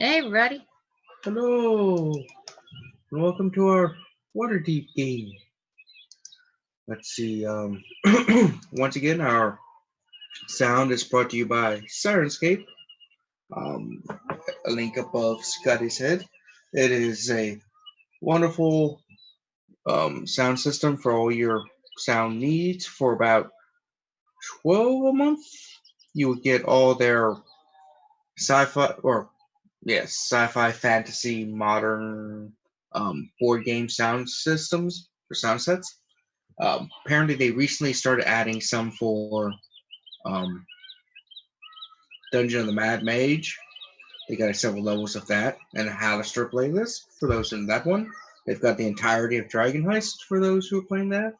Hey, everybody. Hello, and welcome to our Waterdeep game. Let's see. Once again, our sound is brought to you by Sirenscape. A link above Scotty's head. It is a wonderful sound system for all your sound needs. For about 12 a month, you will get all their sci-fi, fantasy, modern board game sound systems or sound sets. Apparently, they recently started adding some for Dungeon of the Mad Mage. They got several levels of that, and a Hallister playlist for those in that one. They've got the entirety of Dragon Heist for those who are playing that.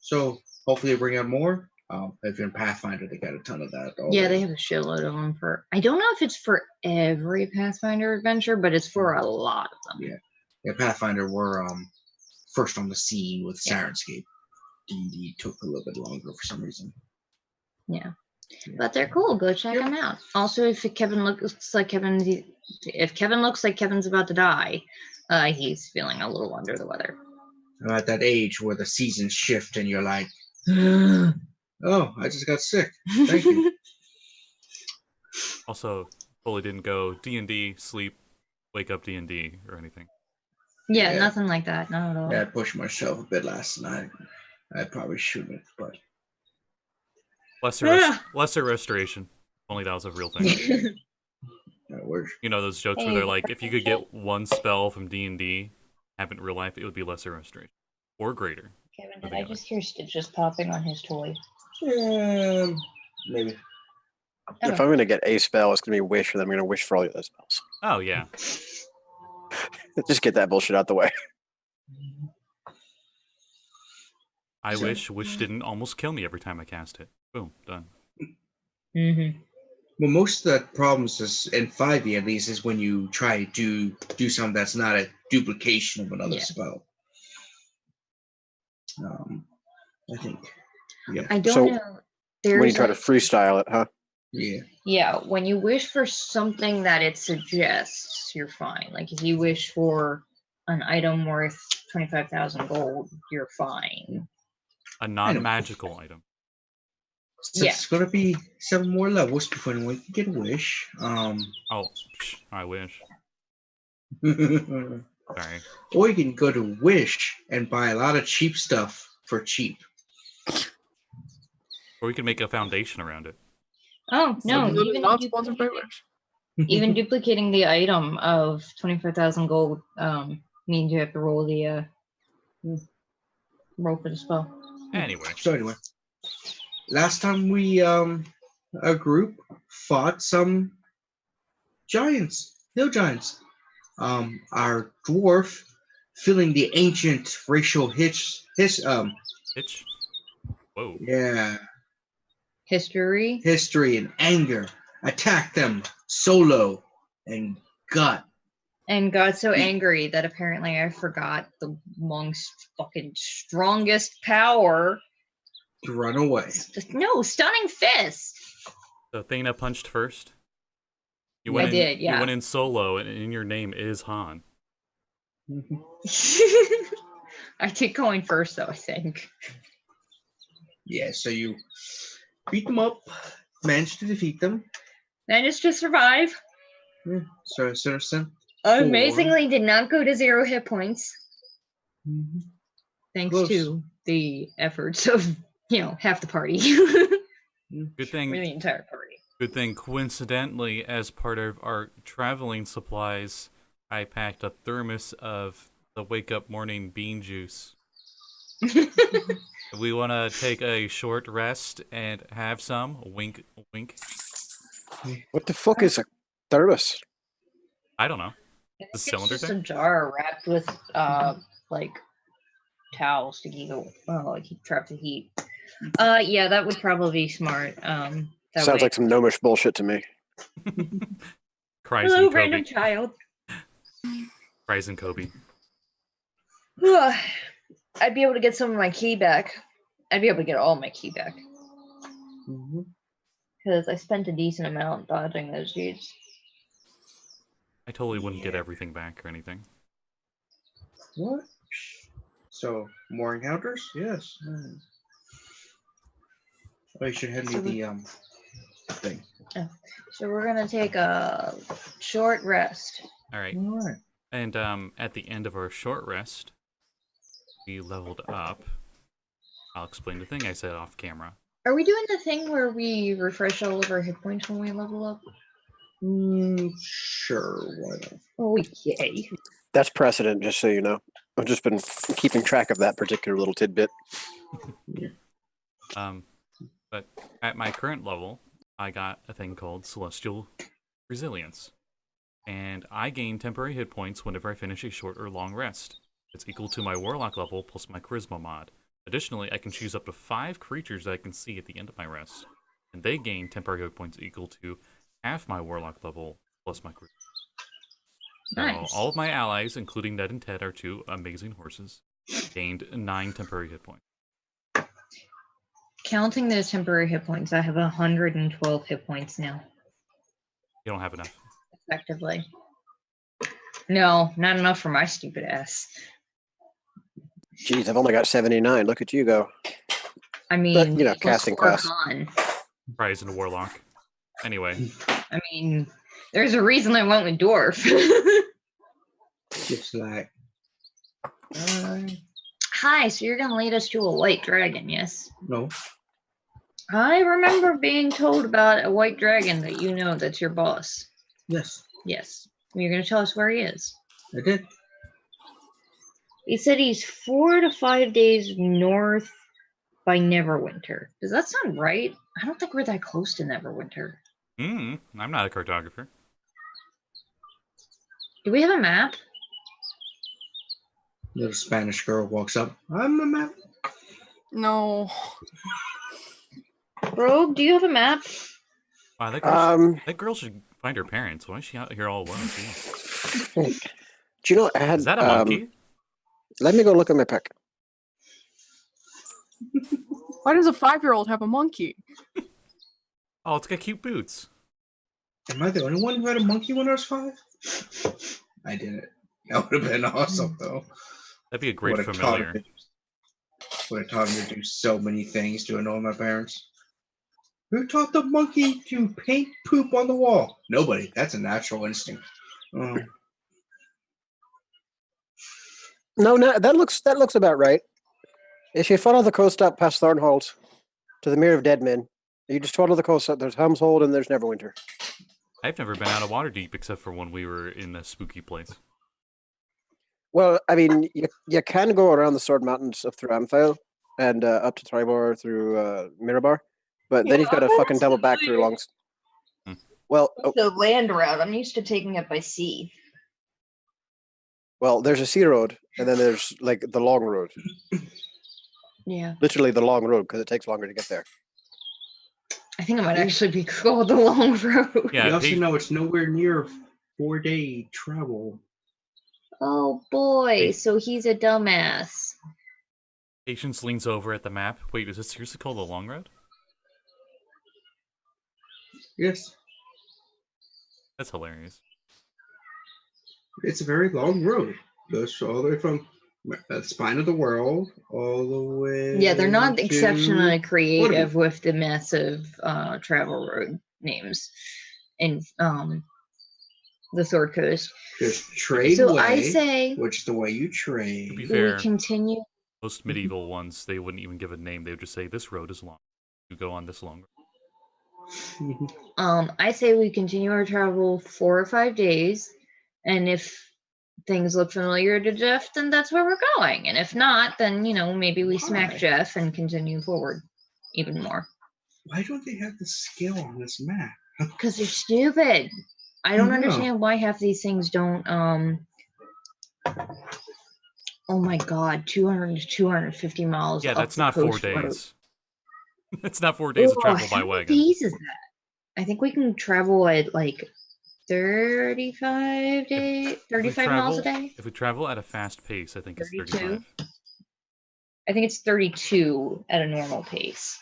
So hopefully they bring out more. If you're in Pathfinder, they got a ton of that. Already. Yeah, they have a shitload of them for. I don't know if it's for every Pathfinder adventure, but it's for a lot of them. Yeah. Pathfinder were first on the scene with Sirenscape. D&D took a little bit longer for some reason. Yeah. But they're cool. Go check them out. Also, if Kevin looks like Kevin's about to die, he's feeling a little under the weather. I'm at that age where the seasons shift and you're like, oh, I just got sick. Thank you. Also, fully didn't go D&D, sleep, wake up D&D or anything. Yeah, nothing like that. Not at all. Yeah, I pushed myself a bit last night. I probably shouldn't, but lesser restoration. Only that was a real thing. You know those jokes where they're like, if you could get one spell from D&D, have it in real life, it would be lesser restoration or greater. Kevin, did I just hear Stitches popping on his toy? Maybe. If I'm going to get a spell, it's going to be wish, and I'm going to wish for all the other spells. Oh, yeah. Just get that bullshit out the way. I wish didn't almost kill me every time I cast it. Boom, done. Mm-hmm. Well, most of the problems is in 5e at least is when you try to do something that's not a duplication of another spell. I think. Yeah. I don't know. When you try to freestyle it, huh? Yeah. Yeah, when you wish for something that it suggests, you're fine. Like if you wish for an item worth 25,000 gold, you're fine. A non-magical item. So it's going to be 7 more levels before anyone can get a wish. I wish. Sorry. Or you can go to Wish and buy a lot of cheap stuff for cheap. Or we can make a foundation around it. Oh, no. Even duplicating the item of 25,000 gold means you have to roll the roll for the spell. Anyway. So anyway. Last time we, a group fought some giants, hill giants. Our dwarf, feeling the ancient racial hitch? Whoa. Yeah. History and anger attacked them solo and got so angry that apparently I forgot the monk's fucking strongest power to run away. No, stunning fist. So Thana punched first. You went in solo, and in your name is Han. I did going first, though, I think. Yeah, so you beat them up, managed to defeat them. Managed to survive. Yeah, so Citizen. Amazingly did not go to 0 hit points. Mm-hmm. Thanks to the efforts of, half the party. Good thing. Or the entire party. Good thing, coincidentally, as part of our traveling supplies, I packed a thermos of the wake-up morning bean juice. We want to take a short rest and have some. Wink, wink. What the fuck is a thermos? I don't know. The cylinder it's just thing? A jar wrapped with, towels to keep trap the heat. Yeah, that would probably be smart. Sounds like some gnomish bullshit to me. Cries Hello, and Kobe. random child. Cries and Kobe. I'd be able to get some of my key back. I'd be able to get all my key back. Because I spent a decent amount dodging those dudes. I totally wouldn't get everything back or anything. What? So, more encounters? Yes. Oh, you should hand me the thing. So we're gonna take a short rest. All right. All right. And at the end of our short rest, we leveled up. I'll explain the thing I said off camera. Are we doing the thing where we refresh all of our hit points when we level up? Sure. Why not? Oh, yay. That's precedent, just so you know. I've just been keeping track of that particular little tidbit. But at my current level, I got a thing called Celestial Resilience. And I gain temporary hit points whenever I finish a short or long rest. It's equal to my Warlock level plus my Charisma mod. Additionally, I can choose up to 5 creatures that I can see at the end of my rest. And they gain temporary hit points equal to half my Warlock level plus my Charisma. Nice. So all of my allies, including Ned and Ted, our 2 amazing horses, gained 9 temporary hit points. Counting those temporary hit points, I have 112 hit points now. You don't have enough. Effectively. No, not enough for my stupid ass. Jeez, I've only got 79. Look at you go. I mean, But, you know, plus casting 4 class. con. Prize in a Warlock. Anyway. I mean, there's a reason I went with Dwarf. Just like. Hi, so you're gonna lead us to a white dragon, yes? No. I remember being told about a white dragon that you know that's your boss. Yes. Yes. You're gonna tell us where he is. I did. He said he's 4 to 5 days north by Neverwinter. Does that sound right? I don't think we're that close to Neverwinter. I'm not a cartographer. Do we have a map? Little Spanish girl walks up. I'm a map. No. Rogh, do you have a map? Wow, that girl should find her parents. Why is she out here all alone? Jeez. Do you know, I had... Is that a monkey? Let me go look at my pic. Why does a 5-year-old have a monkey? Oh, it's got cute boots. Am I the only one who had a monkey when I was 5? I didn't. That would have been awesome, though. That'd be a great familiar. Would have taught me to do so many things to annoy my parents. Who taught the monkey to paint poop on the wall? Nobody. That's a natural instinct. No, that looks about right. If you follow the coast up past Thornhold to the Mere of Dead Men, you just follow the coast up. There's Helmshold and there's Neverwinter. I've never been out of Waterdeep except for when we were in the spooky place. Well, I mean, you can go around the Sword Mountains up through Amphale and up to Tribor through Mirabar, but then you've got to fucking double back through Longs. Well, The land route. I'm used to taking it by sea. well, there's a sea road, and then there's like the long road. Yeah. Literally the long road, because it takes longer to get there. I think it might actually be called the long road. Yeah, You also know it's nowhere near 4-day travel. Oh boy, so he's a dumbass. Patience leans over at the map. Wait, is it seriously called the Long Road? Yes. That's hilarious. It's a very long road. Goes all the way from the spine of the world all the way. Yeah, they're not to exceptionally creative Waterdeep. with the massive travel road names in the Sword Coast. There's Trade So Way, I say which is the way you To trade. be we fair, continue. most medieval ones, they wouldn't even give a name. They would just say, this road is long. You go on this long road. I say we continue our travel 4 or 5 days, and if things look familiar to Jeff, then that's where we're going. And if not, then maybe we smack Why? Jeff and continue forward even more. Why don't they have the skill on this map? Because they're stupid. I don't No. understand why half these things don't. Oh my God, 200 to 250 miles. Yeah, up that's the not 4 coast road. days. It's not 4 days of travel by How wagon. many days is that? I think we can travel at like 35 miles a day. If we travel at a fast pace, I think it's 32? 35. I think it's 32 at a normal pace.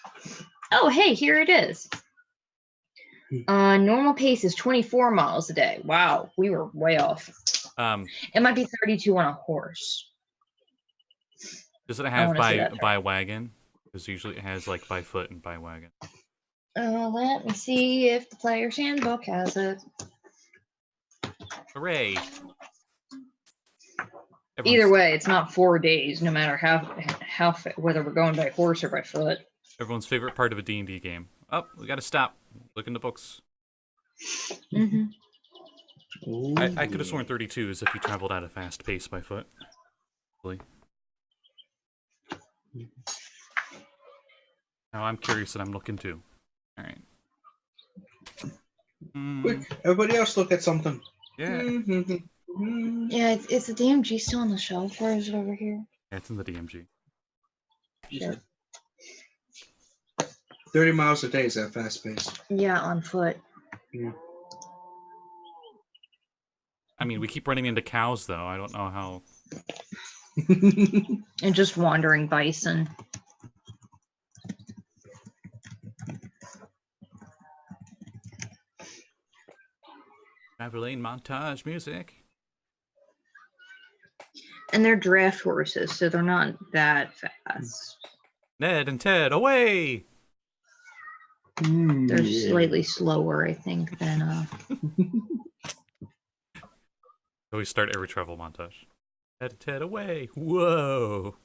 Oh, hey, here it is. Normal pace is 24 miles a day. Wow, we were way off. It might be 32 on a horse. Does it have wanna see that by wagon? Because usually it has like by foot and by wagon. Let me see if the player's handbook has it. Hooray! Either way, it's not 4 days, no matter whether we're going by horse or by foot. Everyone's favorite part of a D&D game. Oh, we gotta stop. Look in the books. Mm-hmm. I could have sworn 32 is if you traveled at a fast pace by foot. Really. Now I'm curious and I'm looking too. All right. Quick, everybody else look at something. Yeah. Yeah, is the DMG still on the shelf or is it over here? Yeah, it's in the DMG. Sure. 30 miles a day is that fast pace. Yeah, on foot. Yeah. I mean, we keep running into cows, though. I don't know how. And just wandering bison. Traveling montage music. And they're draft horses, so they're not that fast. Ned and Ted, away! They're slightly slower, I think, than So we start every travel montage. Ned and Ted, away! Whoa!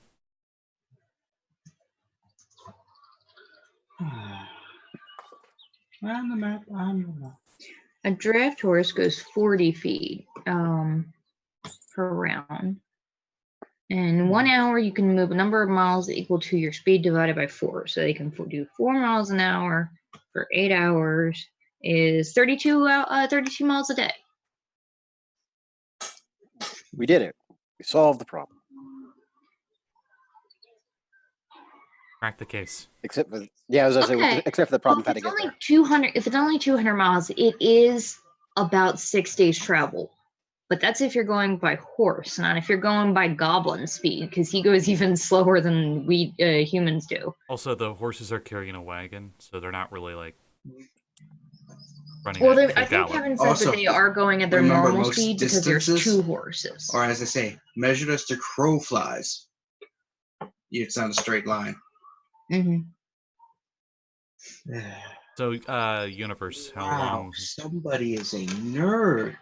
On the map, on the map. a draft horse goes 40 feet per round. In 1 hour, you can move a number of miles equal to your speed divided by 4. So they can do 4 miles an hour for 8 hours is 32 miles a day. We did it. We solved the problem. Crack the case. Except for I was gonna say, except for the problem Well, had to if get it's there. only 200, if it's only 200 miles, it is about 6 days travel. But that's if you're going by horse, not if you're going by goblin speed, because he goes even slower than we humans do. Also, the horses are carrying a wagon, so they're not really like running. Well, at I think gallop. Kevin said Also, that they are going at their remember, normal most speed because there's distances 2 horses. Or as they say, measured as the crow flies. It's on a straight line. Mm-hmm. So, universe, how Wow, long? somebody is a nerd.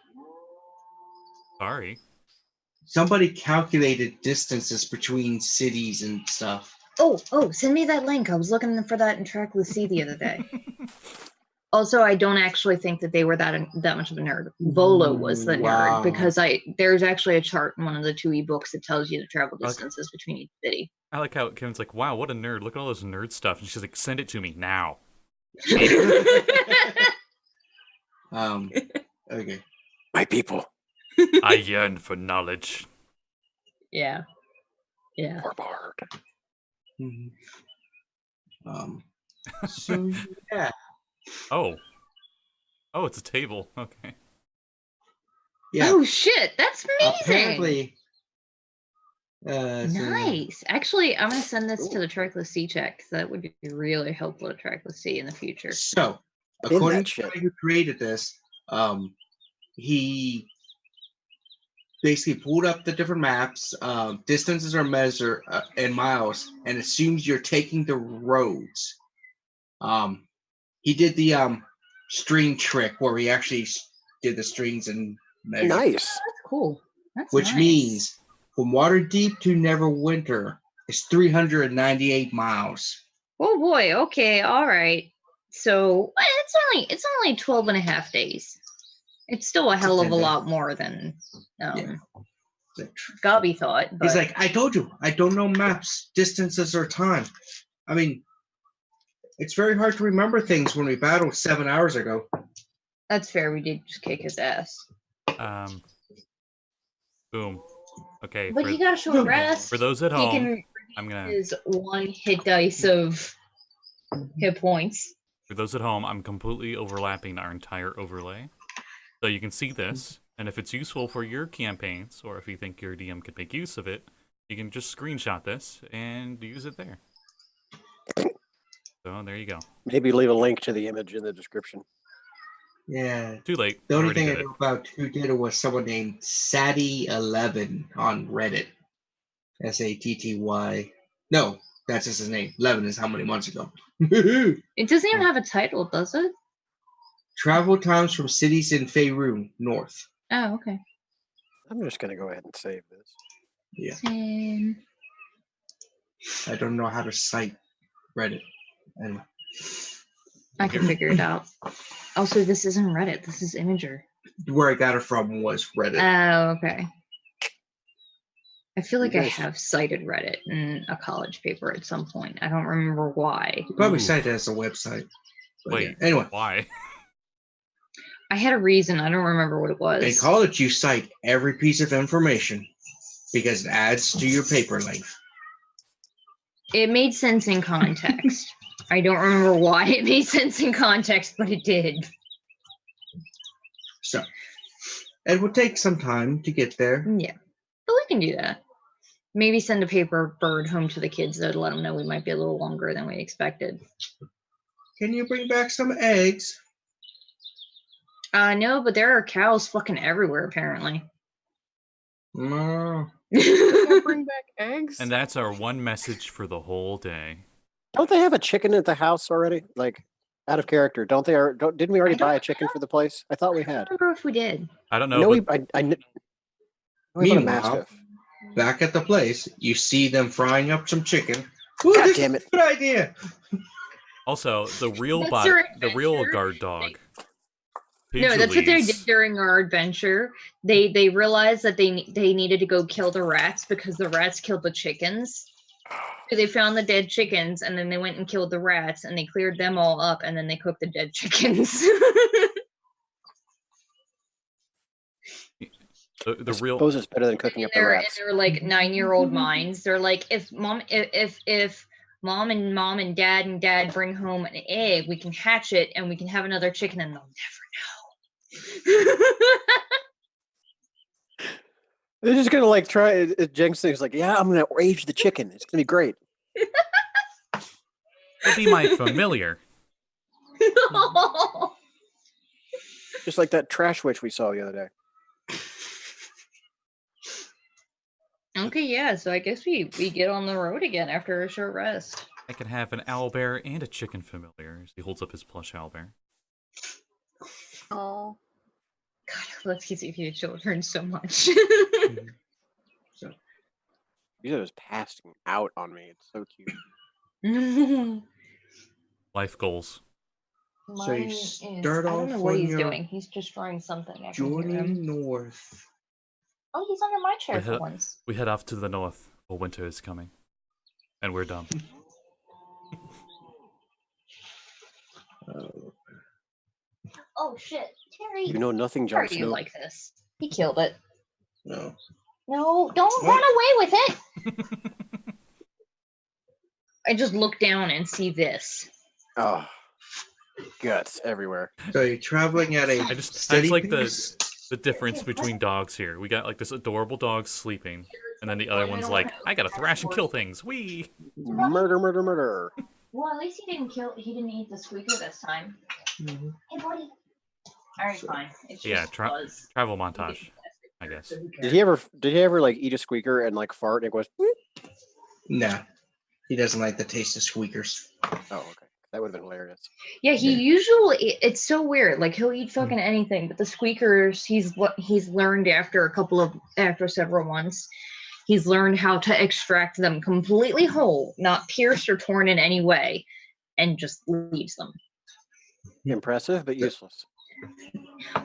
Sorry. Somebody calculated distances between cities and stuff. Oh, send me that link. I was looking for that in Trackless Sea the other day. Also, I don't actually think that they were that much of a nerd. Volo was the Wow. nerd because there's actually a chart in one of the 2 ebooks that tells you the travel distances between each city. I like how Kevin's like, wow, what a nerd. Look at all this nerd stuff. And she's like, send it to me now. Okay. My people. I yearn for knowledge. Yeah. Or Bard. So yeah. Oh, it's a table. Okay. Yeah. Oh shit, that's amazing. Apparently. Nice. Actually, I'm gonna send this to the Trackless Sea check because that would be really helpful to Trackless Sea in the future. So, according to the guy who created this, he basically pulled up the different maps. Distances are measured in miles, and assumes you're taking the roads. He did the string trick where he actually did the strings and measured. Nice. That's cool. That's Which nice. means from Waterdeep to Neverwinter is 398 miles. Oh boy. Okay. All right. So it's only 12 and a half days. It's still a hell of a lot more than Gobby thought. But He's like, I told you, I don't know maps, distances, or time. I mean, it's very hard to remember things when we battled 7 hours ago. that's fair. We did just kick his ass. Boom. Okay. But you gotta show rest. For those at He home, can I'm gonna. his 1 hit dice of hit points. For those at home, I'm completely overlapping our entire overlay. So you can see this, and if it's useful for your campaigns, or if you think your DM could make use of it, you can just screenshot this and use it there. So there you go. Maybe leave a link to the image in the description. Yeah. Too late. The only Already thing I did it. knew about who did it was someone named Satty11 on Reddit. Satty. No, that's just his name. 11 is how many months ago. It doesn't even have a title, does it? Travel times from cities in Faerun, north. Oh, okay. I'm just gonna go ahead and save this. Yeah. Same. I don't know how to cite Reddit. Anyway. I can figure it out. Also, this isn't Reddit. This is Imager. Where I got it from was Reddit. Oh, okay. I feel like You I guys- have cited Reddit in a college paper at some point. I don't remember why. You probably Ooh. cite it as a website. But Wait, yeah. Anyway, why? I had a reason. I don't remember what it was. in college, you cite every piece of information because it adds to your paper length. It made sense in context. I don't remember why it made sense in context, but it did. So, it will take some time to get there. Yeah, but we can do that. Maybe send a paper bird home to the kids though to let them know we might be a little longer than we expected. Can you bring back some eggs? No, but there are cows fucking everywhere apparently. No. Can't bring back eggs. And that's our one message for the whole day. Don't they have a chicken at the house already? Like, out of character. Don't they? Didn't we already buy a chicken for the place? I thought we I had. don't remember if we did. I don't know. No, but I know we bought a Meanwhile, mastiff. back at the place, you see them frying up some chicken. Ooh, God this damn is it. a good idea. also, the real That's your the real adventure. guard dog. No, that's what they Pidgeot's- did during our adventure. They realized that they needed to go kill the rats because the rats killed the chickens. So they found the dead chickens and then they went and killed the rats and they cleared them all up and then they cooked the dead chickens. The I real suppose it's better than cooking up the in rats. their like 9-year-old minds, they're like, if mom and dad bring home an egg, we can hatch it and we can have another chicken and they'll never know. They're just gonna like try. Jenks thing's like, yeah, I'm gonna age the chicken. It's gonna be great. It'll be my familiar. Just like that trash witch we saw the other day. Okay, yeah, so I guess we get on the road again after a short rest. I can have an owlbear and a chicken familiar. He holds up his plush owlbear. Oh, God, I love Easy for Your Children so much. So, He's just passing out on me. It's so cute. Life goals. So you Mine start I don't off know what when he's you're doing. He's just drawing something. I can hear him. journey north. Oh, he's under my chair We for head, once. we head off to the north. Well, winter is coming. And we're done. Oh shit, Terry! You know nothing, How are Jon you Snow. like this? He killed it. No. No, don't run away with it. I just look down and see this. Oh, guts everywhere. So you're traveling at a I just steady like pace. the difference between dogs here. We got like this adorable dog sleeping, and then the other one's like, I gotta thrash and kill things. Wee. Murder, murder, murder. Well, at least he didn't eat the squeaker this time. Mhm. Hey, buddy. Alright, fine. It's Yeah, just fuzz. travel montage, I guess. Did he ever like eat a squeaker and like fart and it goes? "Whoop"? Nah. He doesn't like the taste of squeakers. Oh, okay. That would have been hilarious. Yeah, he Yeah. usually, it's so weird. Like he'll eat fucking anything, but the squeakers, he's learned after several months, he's learned how to extract them completely whole, not pierced or torn in any way, and just leaves them. Impressive, but useless.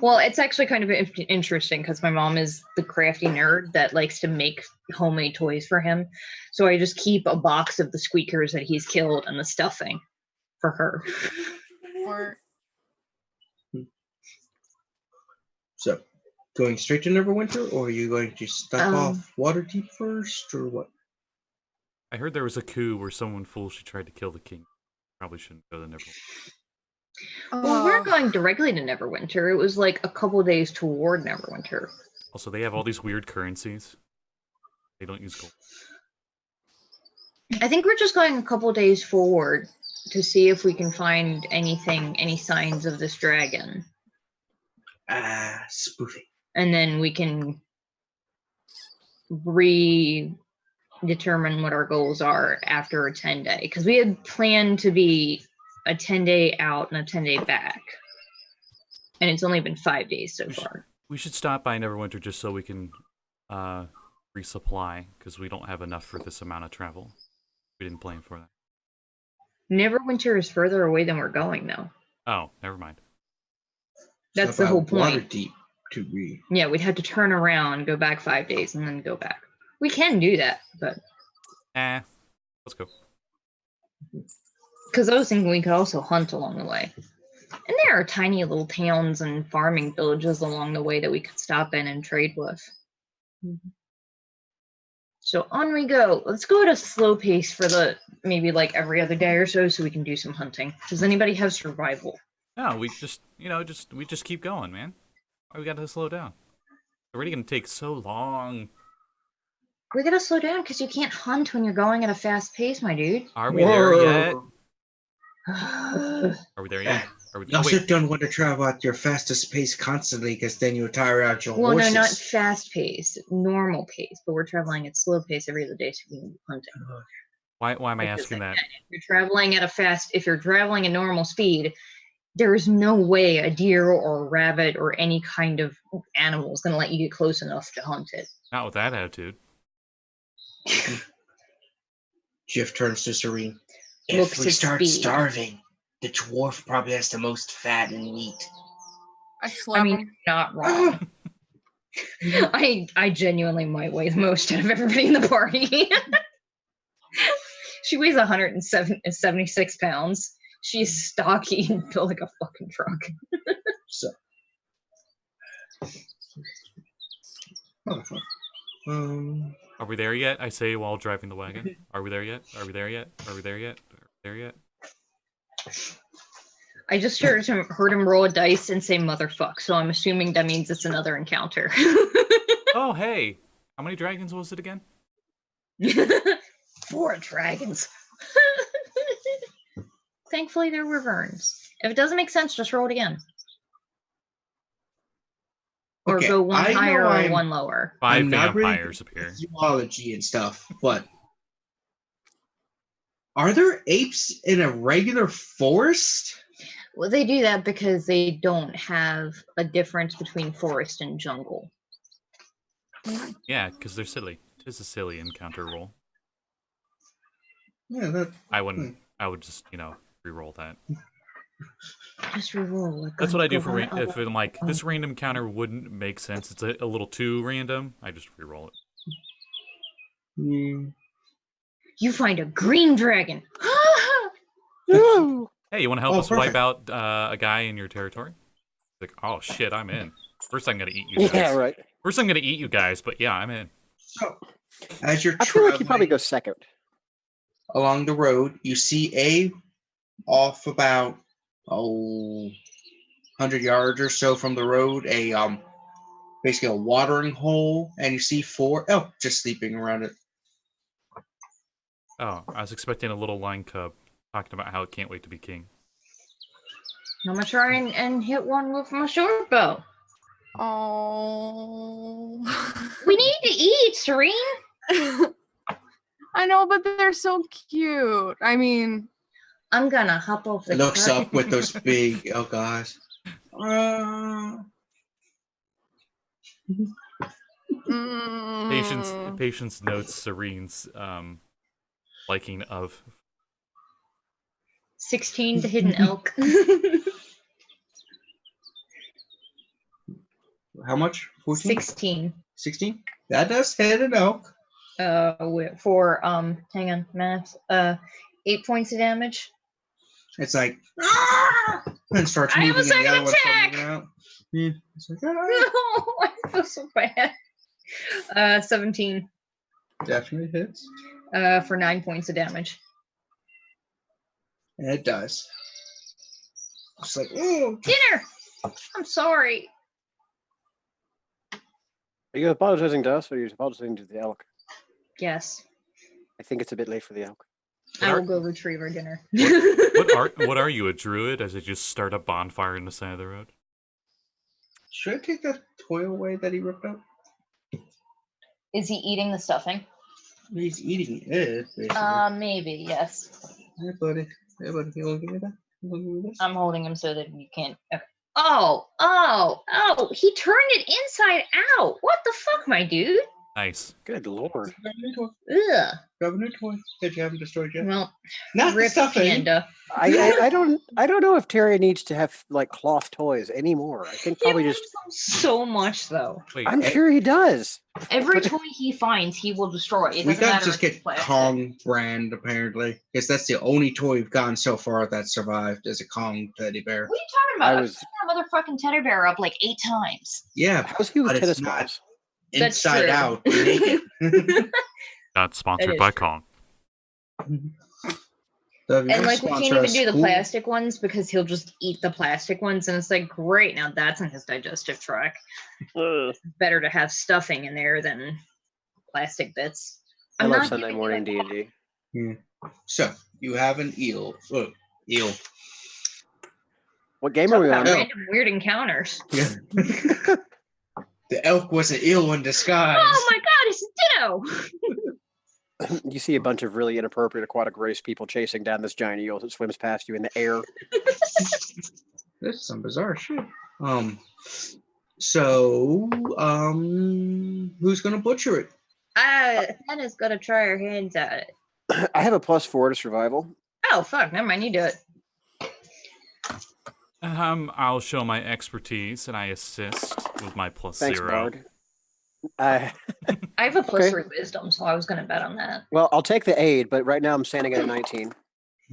Well, it's actually kind of interesting because my mom is the crafty nerd that likes to make homemade toys for him. So I just keep a box of the squeakers that he's killed and the stuffing for her. or So, going straight to Neverwinter, or are you going to stop off Waterdeep first, or what? I heard there was a coup where someone foolishly tried to kill the king. Probably shouldn't go to Neverwinter. Well, we weren't going directly to Neverwinter. It was like a couple days toward Neverwinter. Also, they have all these weird currencies. They don't use gold. I think we're just going a couple days forward to see if we can find any signs of this dragon. Spoofy. And then we can determine what our goals are after a 10-day. Because we had planned to be a 10-day out and a 10-day back. And it's only been 5 days so far. We should stop by Neverwinter just so we can resupply, because we don't have enough for this amount of travel. We didn't plan for that. Neverwinter is further away than we're going, though. Oh, never mind. That's the whole point. Waterdeep to read. Yeah, we'd have to turn around, go back 5 days, and then go back. We can do that, but... Let's go. Because I was thinking we could also hunt along the way. And there are tiny little towns and farming villages along the way that we could stop in and trade with. So on we go. Let's go at a slow pace for maybe like every other day or so we can do some hunting. Does anybody have survival? No, we just keep going, man. Why we gotta slow down? It's already gonna take so long. We gotta slow down because you can't hunt when you're going at a fast pace, my dude. Are we there yet? Are we there yet? You also don't want to travel at your fastest pace constantly, because then you tire out your horses. No, not fast pace, normal pace. But we're traveling at slow pace every other day, so we can do hunting. Why am I asking that? If you're traveling at normal speed, there is no way a deer or a rabbit or any kind of animal is going to let you get close enough to hunt it. Not with that attitude. Jiff turns to Serene. Looks If we at start speed. starving, the dwarf probably has the most fat and meat. I slap mean, him. you're not wrong. I genuinely might weigh the most out of everybody in the party. She weighs 176 pounds. She's stocky and built like a fucking truck. So. Are we there yet? I say while driving the wagon. Are we there yet? Are we there yet? Are we there yet? Are we there yet? I just heard him roll a dice and say motherfuck, so I'm assuming that means it's another encounter. Oh, hey! How many dragons was it again? 4 dragons. Thankfully, there were verns. If it doesn't make sense, just roll it again. Or Okay, go one I know higher or I'm- one lower. 5 I'm not really vampires appear. Zoology and stuff, but are there apes in a regular forest? Well, they do that because they don't have a difference between forest and jungle. Yeah, because they're silly. It's a silly encounter roll. Yeah, that. I wouldn't. I would just, re-roll that. Just reroll. That's what I do for if I'm like this random encounter wouldn't make sense. It's a little too random. I just re-roll it. You find a green dragon. No! Hey, you want to help us perfect. wipe out a guy in your territory? Like, oh shit, I'm in. First, I'm gonna eat you guys. Yeah, right. First, I'm gonna eat you guys, but yeah, I'm in. So, as you're I feel like you traveling probably go second. along the road, you see off about 100 yards or so from the road, basically a watering hole, and you see 4 elk just sleeping around it. Oh, I was expecting a little lion cub talking about how it can't wait to be king. I'm gonna try and hit one with my short bow. Oh. We need to eat, Serene. I know, but they're so cute. I mean, I'm gonna hop off the Looks cart. up with those big elk eyes. Patience notes Serene's liking of 16 to hit an elk. How much? 14? 16. 16? That does hit an elk. For hang on, math. 8 points of damage. It's like, and starts I have moving, a and the second other one's attack! moving out. Yeah, it's like, No, I feel so bad. 17 definitely hits. for 9 points of damage. And it does. It's like, oh, Dinner! I'm sorry. Are you apologizing to us or are you apologizing to the elk? Yes. I think it's a bit late for the elk. I will go retrieve our dinner. what are you, a druid? As I just start a bonfire in the side of the road? Should I take that toy away that he ripped up? Is he eating the stuffing? He's eating it, basically. Maybe, yes. Hey, buddy. Hey, buddy. You want to give me that? You want to give me this? I'm holding him so that you can't. Okay. Oh! He turned it inside out. What the fuck, my dude? Nice. Good lord. Grab a new toy. Ugh. Grab a new toy that you haven't destroyed yet. Well, Not the rip stuffing. panda. I don't know if Terry needs to have like cloth toys anymore. I think probably He just. loves them so much, though. Wait, I'm sure he does. Every toy he finds, he will destroy. It We doesn't gotta matter just if it's get plastic. Kong brand, apparently. Because that's the only toy we've gotten so far that survived is a Kong teddy bear. What are you talking about? I I've was- picked that motherfucking teddy bear up like 8 times. Yeah, How's he with But it's tennis not. balls? That's inside true. out. Naked. not sponsored is by true. Kong. So if you And wanna like we can't sponsor even us, do the cool. plastic ones because he'll just eat the plastic ones, and it's like, great, now that's in his digestive tract. Better to have stuffing in there than plastic bits. I I'm love not Sunday giving morning you D&D. So you have an eel. Eel. What game Talk are we about on? random weird encounters. Yeah. The elk was an eel in disguise. Oh my god, it's a ditto! You see a bunch of really inappropriate aquatic race people chasing down this giant eel that swims past you in the air. This is some bizarre shit. So, who's gonna butcher it? Hannah's gonna try her hands at it. I have a +4 to survival. Oh fuck, never mind, you do it. I'll show my expertise and I assist with my +0. Thanks, Bard. I have a Okay. +3 wisdom, so I was gonna bet on that. Well, I'll take the aid, but right now I'm standing at a 19.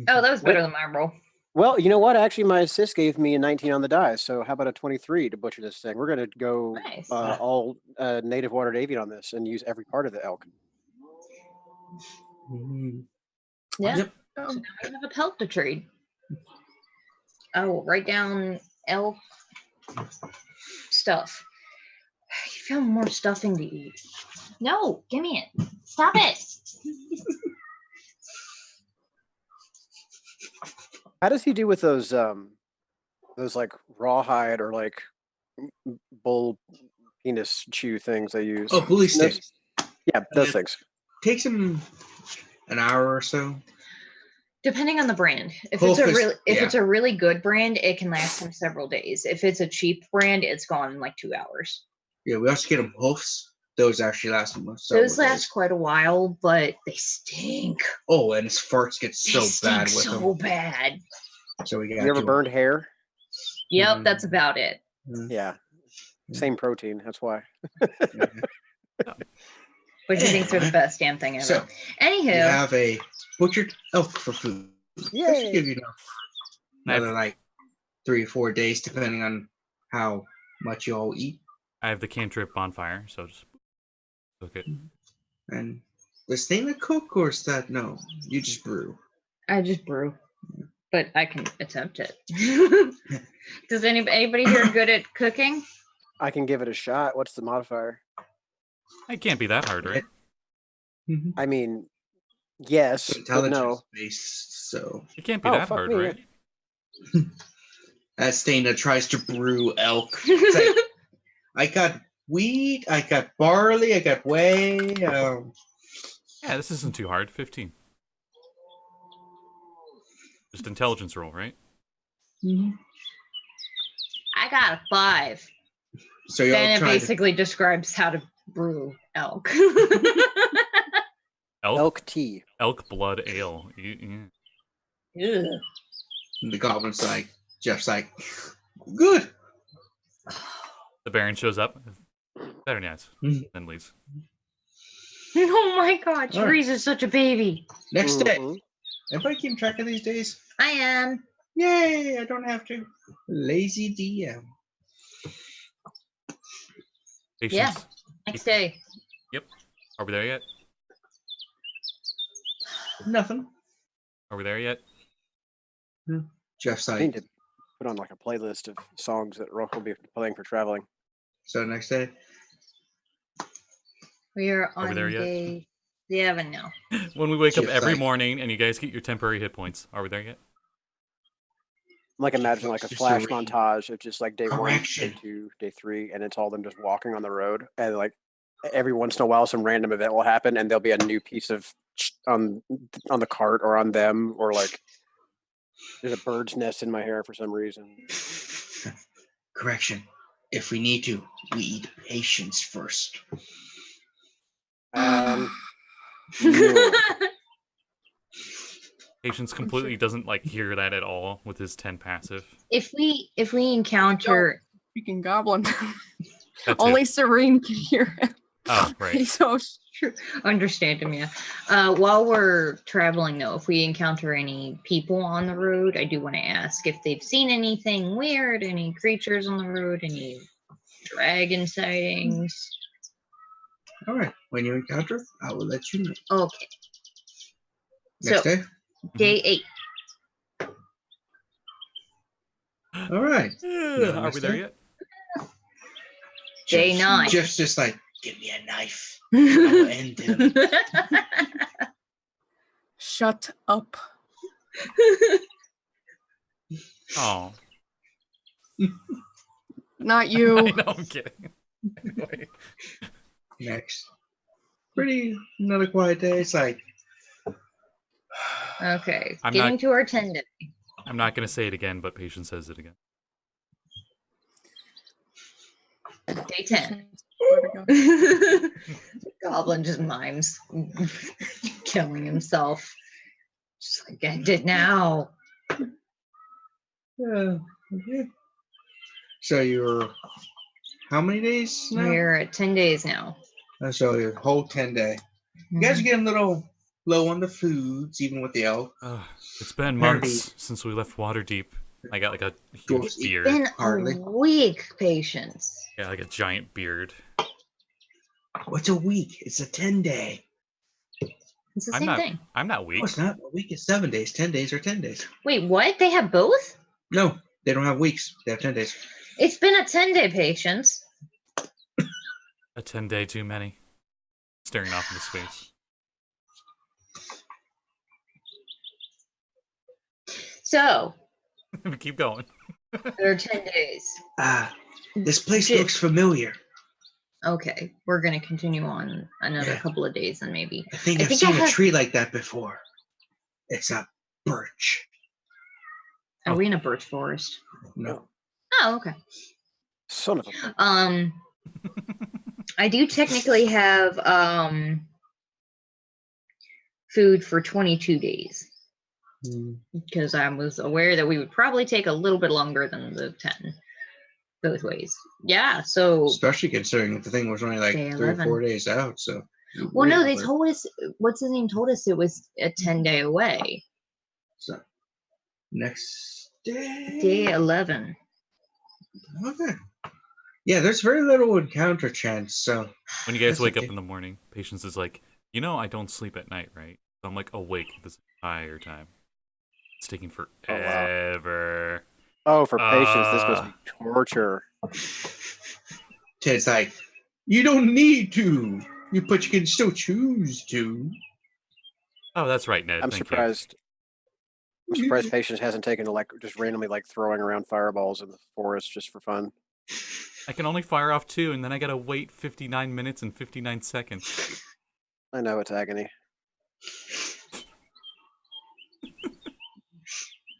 Oh, that was better than my roll. Well, you know what? Actually, my assist gave me a 19 on the die, so how about a 23 to butcher this thing? We're going to go Nice. all native watered avian on this and use every part of the elk. Yeah. Yep. So now I have a pelt to trade. I will write down elk stuff. You found more stuffing to eat. No, give me it. Stop it. How does he do with those like rawhide or like bull penis chew things they use? Oh, bully sticks. Yeah, those things. Takes him an hour or so. Depending on the brand. If Whole it's a fish- really yeah. it's a really good brand, it can last him several days. If it's a cheap brand, it's gone in like 2 hours. Yeah, we also get him hoofs. Those actually last him several Those last days. quite a while, but they stink. Oh, and his farts get so They stink bad with so him. bad. So we got You ever to- burned hair? Yep, that's about it. Yeah. Same protein. That's why. Which he thinks are the best damn thing ever. So Anywho, you have a butchered elk for food. That should Yay! give you another like 3 or 4 days, depending on how much you all eat. I have the cantrip bonfire, so just cook it. And this thing to cook, or is that no? You just brew. I just brew, but I can attempt it. Does anybody here good at cooking? I can give it a shot. What's the modifier? It can't be that hard, right? Mm-hmm. I mean, yes, but Intelligence no. based, so It can't be Oh, that fuck hard, me. right? as Dana tries to brew elk. It's like, I got wheat, I got barley, I got whey. Yeah, this isn't too hard. 15. Just intelligence roll, right? I got a 5. So you Then all it try to basically describes how to brew elk. Elk Elk tea. blood ale. Ugh. and the goblin's like, Jeff's like, good. The Baron shows up. Very nice. Mhm. Then leaves. Oh my god, All right. Therese is such a baby. Next day. Mhm. Everybody keep track of these days? I am. Yay, I don't have to. Lazy DM. Patience. Yeah. Next day. Are we there yet? Nothing. Are we there yet? Jeff's I need like, to put on like a playlist of songs that Rogh will be playing for traveling. so next day. We are we on there yet? day 7 now. When we wake up Shit, every like- morning and you guys get your temporary hit points. Are we there yet? Like imagine like a Just flash Serene. montage of just like day 1, day Correction. 2, day 3, and it's all them just walking on the road, and like every once in a while some random event will happen, and there'll be a new piece of on the cart or on them, or like there's a bird's nest in my hair for some reason. Correction. If we need to, we eat patience first. No. Patience completely doesn't like hear that at all with his 10 passive. If we encounter Freaking goblin. That too. Only Serene can hear him. Oh, right. He's so understand him, yeah. While we're traveling though, if we encounter any people on the road, I do want to ask if they've seen anything weird, any creatures on the road, any dragon sightings. All right. When you encounter, I will let you know. Okay. Next So, day. Day 8. All right. Are we there yet? Day 9. Jeff's just like, give me a knife. I will end him. shut up. Oh. Not I you. know, I'm kidding. Wait. Next. Another quiet day. It's like, Okay. I'm Getting not- to our 10 day. I'm not going to say it again, but Patience says it again. Day 10. Swear to God. Goblin just mimes killing himself. Just like, end it now. okay. So you're how many days now? We're at 10 days now. So your whole 10 day. You guys are getting a little low on the foods, even with the elk. It's been Apparently- months since we left Waterdeep. I got like a Dwarfs huge eat beard. Been Hardly. a week, Patience. Yeah, like a giant beard. What's a week? It's a 10 day. It's the I'm same not. thing. I'm not No, weak. it's not. A week is 7 days. 10 days are 10 days. Wait, what? They have both? No, they don't have weeks. They have 10 days. It's been a 10-day, Patience. A 10-day too many. Staring off into space. So, Keep going. there are 10 days. This place Shit. looks familiar. Okay, we're going to continue on another Yeah. couple of days then maybe. I think I I've think seen I a have- tree like that before. It's a birch. Are we in a birch forest? No. Oh, okay. Son of a. I do technically have food for 22 days because I was aware that we would probably take a little bit longer than the 10 both ways. Yeah, so Especially considering that the thing was only like Day 3 or 4 11. days out. So. well, no, Way they over. told us what's his name told us it was a 10-day away. So next day. Day 11. Okay. Yeah, there's very little encounter chance. So When you guys That's wake up okay. in the morning, Patience is like, I don't sleep at night, right? So I'm like awake this entire time. It's taking wow. forever. Oh, for patience, this must be torture. Ted's like, you don't need to. But you can still choose to. Oh, that's right, Ned. I'm Thank surprised. I'm surprised patience hasn't taken to like just randomly like throwing around fireballs in the forest just for fun. You. I can only fire off 2, and then I gotta wait 59 minutes and 59 seconds. I know it's agony.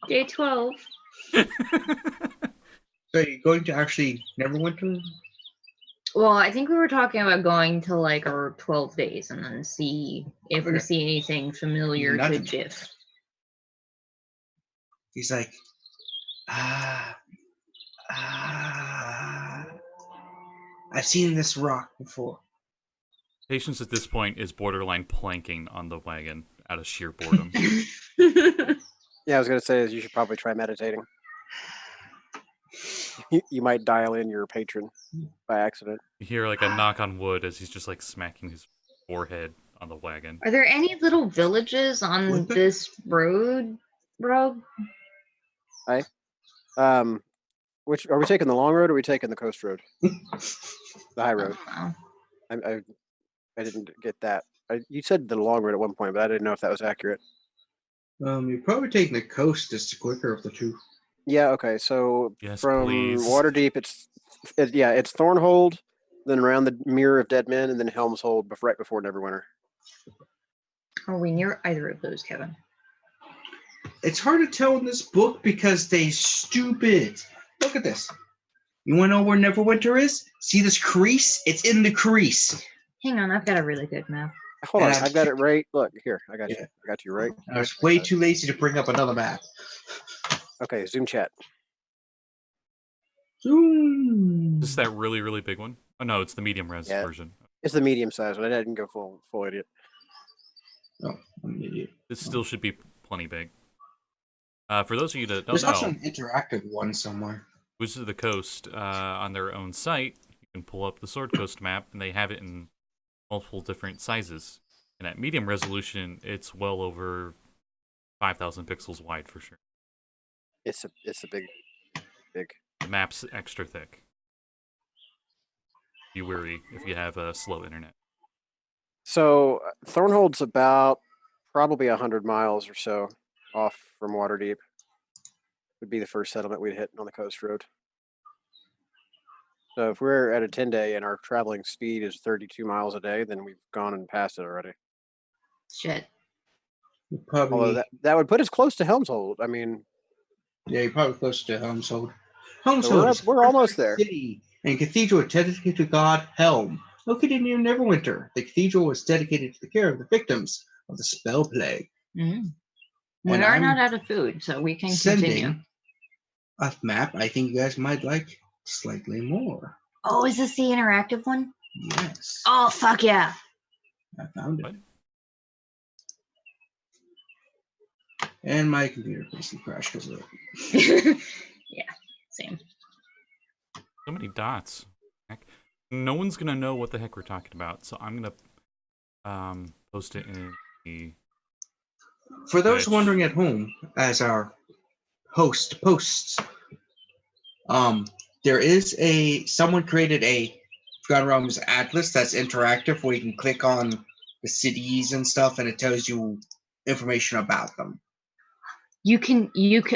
Day 12. So you're going to actually Neverwinter? Well, I think we were talking about going to like our 12 days and then see if we Okay. see anything familiar to Nothing. Jiff. He's like, I've seen this rock before. Patience at this point is borderline planking on the wagon out of sheer boredom. Yeah, I was gonna say is you should probably try meditating. You might dial in your patron by accident. You hear like a knock on wood as he's just like smacking his forehead on the wagon. Are there any little villages on Would there? this road, Rogh? Which are we taking the long road or are we taking the coast road? The high road. Oh, I didn't get that. You said the long road at one point, but I didn't know if that was accurate. You're probably taking the coast. It's quicker of the two. Yeah. Okay. So Yes, from please. Waterdeep, it's Thornhold, then around the Mirror of Dead Men, and then Helmshold, right before Neverwinter. Are we near either of those, Kevin? It's hard to tell in this book because they stupid. Look at this. You want to know where Neverwinter is? See this crease? It's in the crease. Hang on, I've got a really good map. Hold on, And I've got it right. Look here, I got Yeah. you. I got you right. I was way too lazy to bring up another map. Okay, Zoom chat. Zoom. Is this that really, really big one? Oh no, it's the medium res Yeah. version. It's the medium size one. I didn't go full idiot. Oh, I'm an idiot. This still should be plenty big. For those of you that don't There's know, also an interactive one somewhere. Wizards of the Coast, on their own site, you can pull up the Sword Coast map, and they have it in multiple different sizes. And at medium resolution, it's well over 5,000 pixels wide for sure. It's a big. The map's extra thick. Be wary if you have a slow internet. So Thornhold's about probably 100 miles or so off from Waterdeep. Would be the first settlement we'd hit on the coast road. So if we're at a 10-day and our traveling speed is 32 miles a day, then we've gone and passed it already. Shit. You're probably, Although that would put us close to Helmshold. I mean, yeah, you're probably close to Helmshold. So Helmshold is we're almost there. City and cathedral dedicated to God Helm, located near Neverwinter. The cathedral was dedicated to the care of the victims of the spell plague. Mm. We And are I'm not out of food, so we can continue. Sending a map I think you guys might like slightly more. Oh, is this the interactive one? Yes, Oh, fuck yeah. I found it. What? And my computer basically crashed because of it. Yeah, same. So many dots. Heck. No one's gonna know what the heck we're talking about, so I'm gonna post it in the. For those Which- wondering at home, as our host posts, there is someone created a Forgotten Realms Atlas that's interactive where you can click on the cities and stuff and it tells you information about them. You can,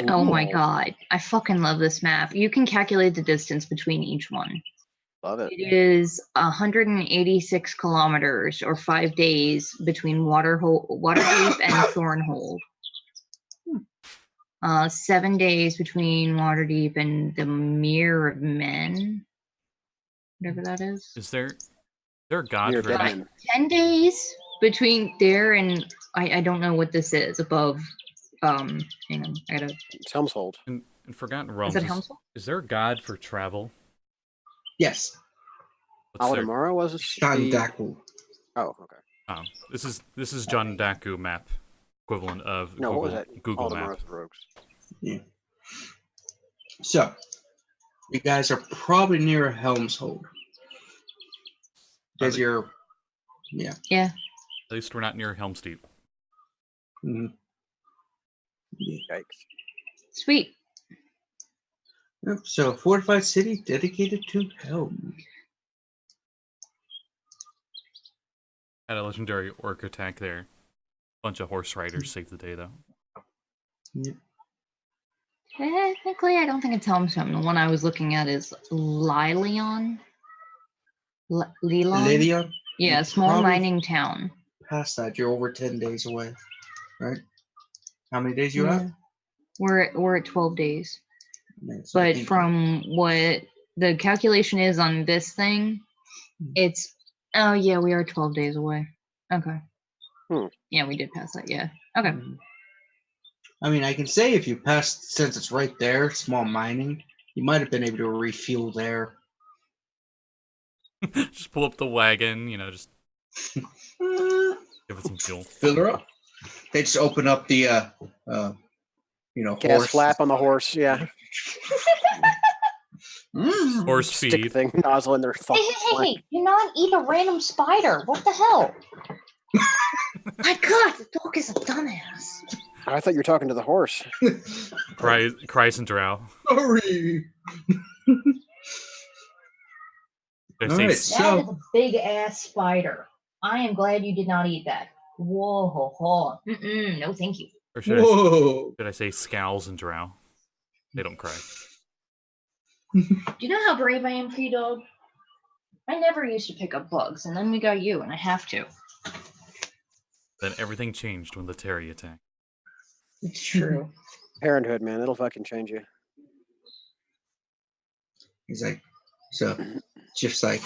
oh my Cool. god. I fucking love this map. You can calculate the distance between each one. love it. It is 186 kilometers or 5 days between Waterdeep and Thornhold. 7 days between Waterdeep and the Mirror of Men. Whatever that is. Is there a god Near for Dead every- Men. 10 days between there and I don't know what this is above. Hang on, I gotta. It's Helmshold. in Forgotten Realms? Is it Helmshold? Is there a god for travel? Yes, What's their- Aladamara was Shan Daku. Oh, okay. Oh, this is John Daku map equivalent of No, Google, what was that? Google Aladamara Map. was Rogues. Yeah. So, you guys are probably near Helmshold. Because they? you're, yeah. Yeah. At least we're not near Helm's Deep. Mhm. Yeah. Yikes. Sweet. Yep, so, fortified city dedicated to Helm. Had a legendary orc attack there. Bunch of horse riders saved the day though. Yep. Technically, I don't think it's Helmstone. The one I was looking at is Lilion. Lilon? Lydia, Yeah, you're small probably mining town. past that, you're over 10 days away, right? How many days you Yeah. have? We're at 12 days. So I But think- from what the calculation is on this thing, it's oh yeah, we are 12 days away. Okay. Yeah, we did pass that. Yeah. Okay. I mean, I can say if you passed, since it's right there, small mining, you might have been able to refuel there. Just pull up the wagon, just Uh, give it some fuel. fill her up. They just open up the, Gas horse. flap on the horse. Yeah. Mm. Horse Stick feed. thing nozzle in their fucking flank. Do not eat a random spider. What the hell? My God, the dog is a dumbass. I thought you were talking to the horse. Cries and drow. Sorry. Did I All say right, s- so- That is a big ass spider. I am glad you did not eat that. Whoa, ho, ho. No, thank you. or should Whoa. I say scowls and drow? They don't cry. Do you know how brave I am for you, dog? I never used to pick up bugs, and then we got you, and I have to. Then everything changed when the Terry attacked. It's true. Parenthood, man, it'll fucking change you. He's like, so, just like,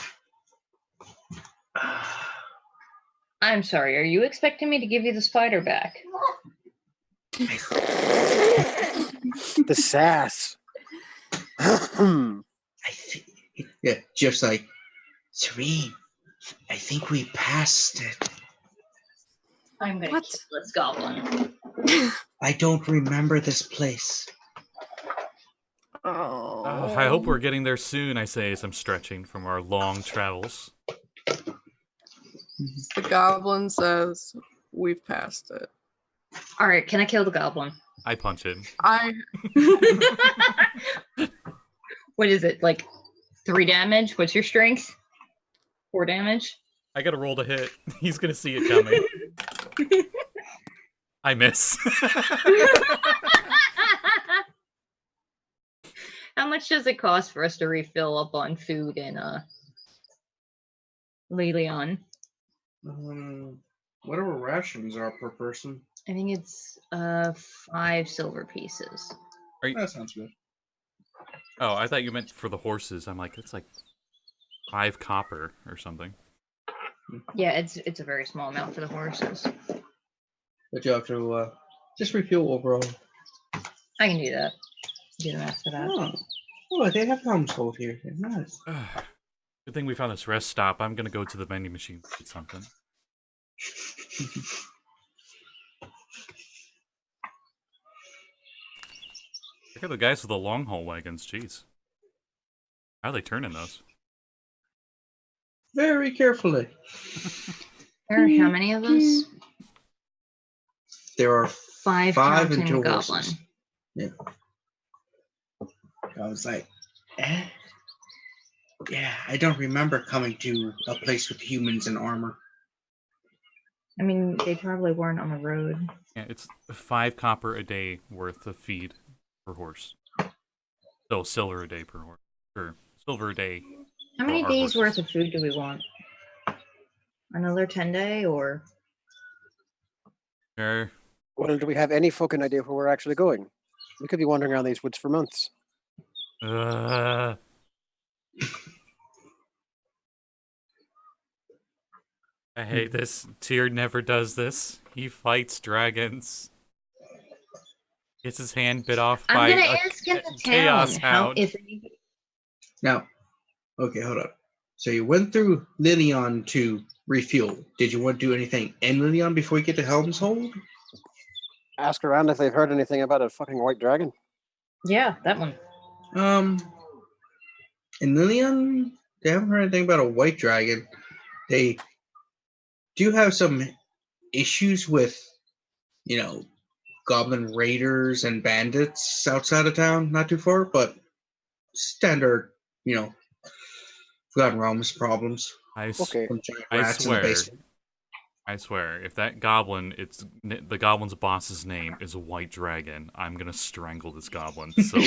I'm sorry, are you expecting me to give you the spider back? The sass. I think, yeah, just like, Serene, I think we passed it. I'm gonna What? kill this goblin. I don't remember this place. Oh. I hope we're getting there soon, I say as I'm stretching from our long travels. The goblin says we've passed it. Alright, can I kill the goblin? I punch him. What is it, like 3 damage? What's your strength? 4 damage? I gotta roll to hit. He's gonna see it coming. I miss. How much does it cost for us to refill up on food and Lelion? Whatever rations are per person. I think it's 5 silver pieces. That sounds good. Oh, I thought you meant for the horses. I'm like, it's like 5 copper or something. Yeah, it's a very small amount for the horses. But you have to just refuel overall. I can do that. Do the math for that. Oh, they have helms hold here. Nice. Good thing we found this rest stop. I'm gonna go to the vending machine to get something. Look at the guys with the long haul wagons. Jeez, how are they turning those? Very carefully. There are how many of us? There are 5 5 and counting 2 goblin. horses. Yeah. I was like, yeah, I don't remember coming to a place with humans in armor. I mean, they probably weren't on the road. Yeah, it's 5 copper a day worth of feed per horse. So silver a day per horse. Or silver a day. How many our days horses. worth of food do we want? Another 10-day or? Sure. Well, do we have any fucking idea where we're actually going? We could be wandering around these woods for months. I hate this. Tyr never does this. He fights dragons. Gets his hand bit off by I'm gonna a ask in the chaos town how hound. if Now, okay, hold up. So you went through Lilion to refuel. Did you want to do anything in Lilion before you get to Helm's Hold? Ask around if they've heard anything about a fucking white dragon. yeah, that one. In Lilion, they haven't heard anything about a white dragon. They do have some issues with, goblin raiders and bandits outside of town, not too far, but standard, Forgotten Realms problems. Okay. Some giant I rats in the swear. basement. I swear, if that goblin, the goblin's boss's name is a white dragon, I'm gonna strangle this goblin. So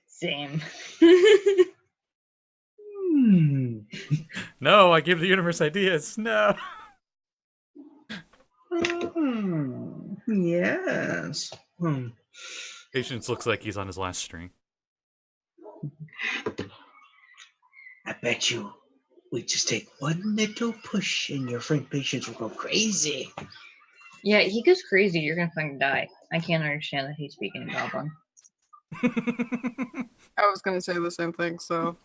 Same. no, I give the universe ideas. No. Yes. Patience looks like he's on his last string. I bet you we just take one little push and your friend Patience will go crazy. Yeah, he goes crazy. You're gonna fucking die. I can't understand that he's speaking in goblin. I was gonna say the same thing, so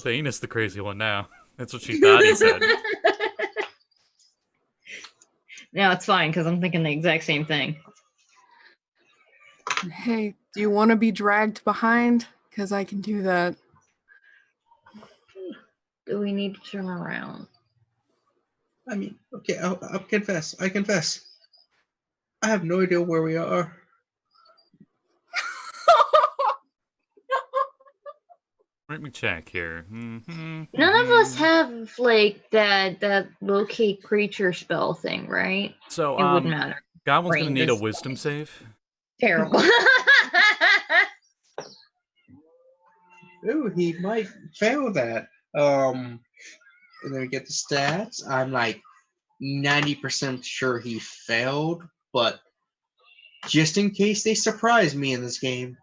Thane's the crazy one now. That's what she thought he said. No, it's fine because I'm thinking the exact same thing. hey, do you want to be dragged behind? Because I can do that. Do we need to turn around? I mean, okay, I'll confess. I confess. I have no idea where we are. Let me check here. None of us have like that locate creature spell thing, right? So, It wouldn't matter. Goblin's gonna Brain need a just- wisdom save. Terrible. Ooh, he might fail that. And then we get the stats. I'm like 90% sure he failed, but just in case they surprise me in this game.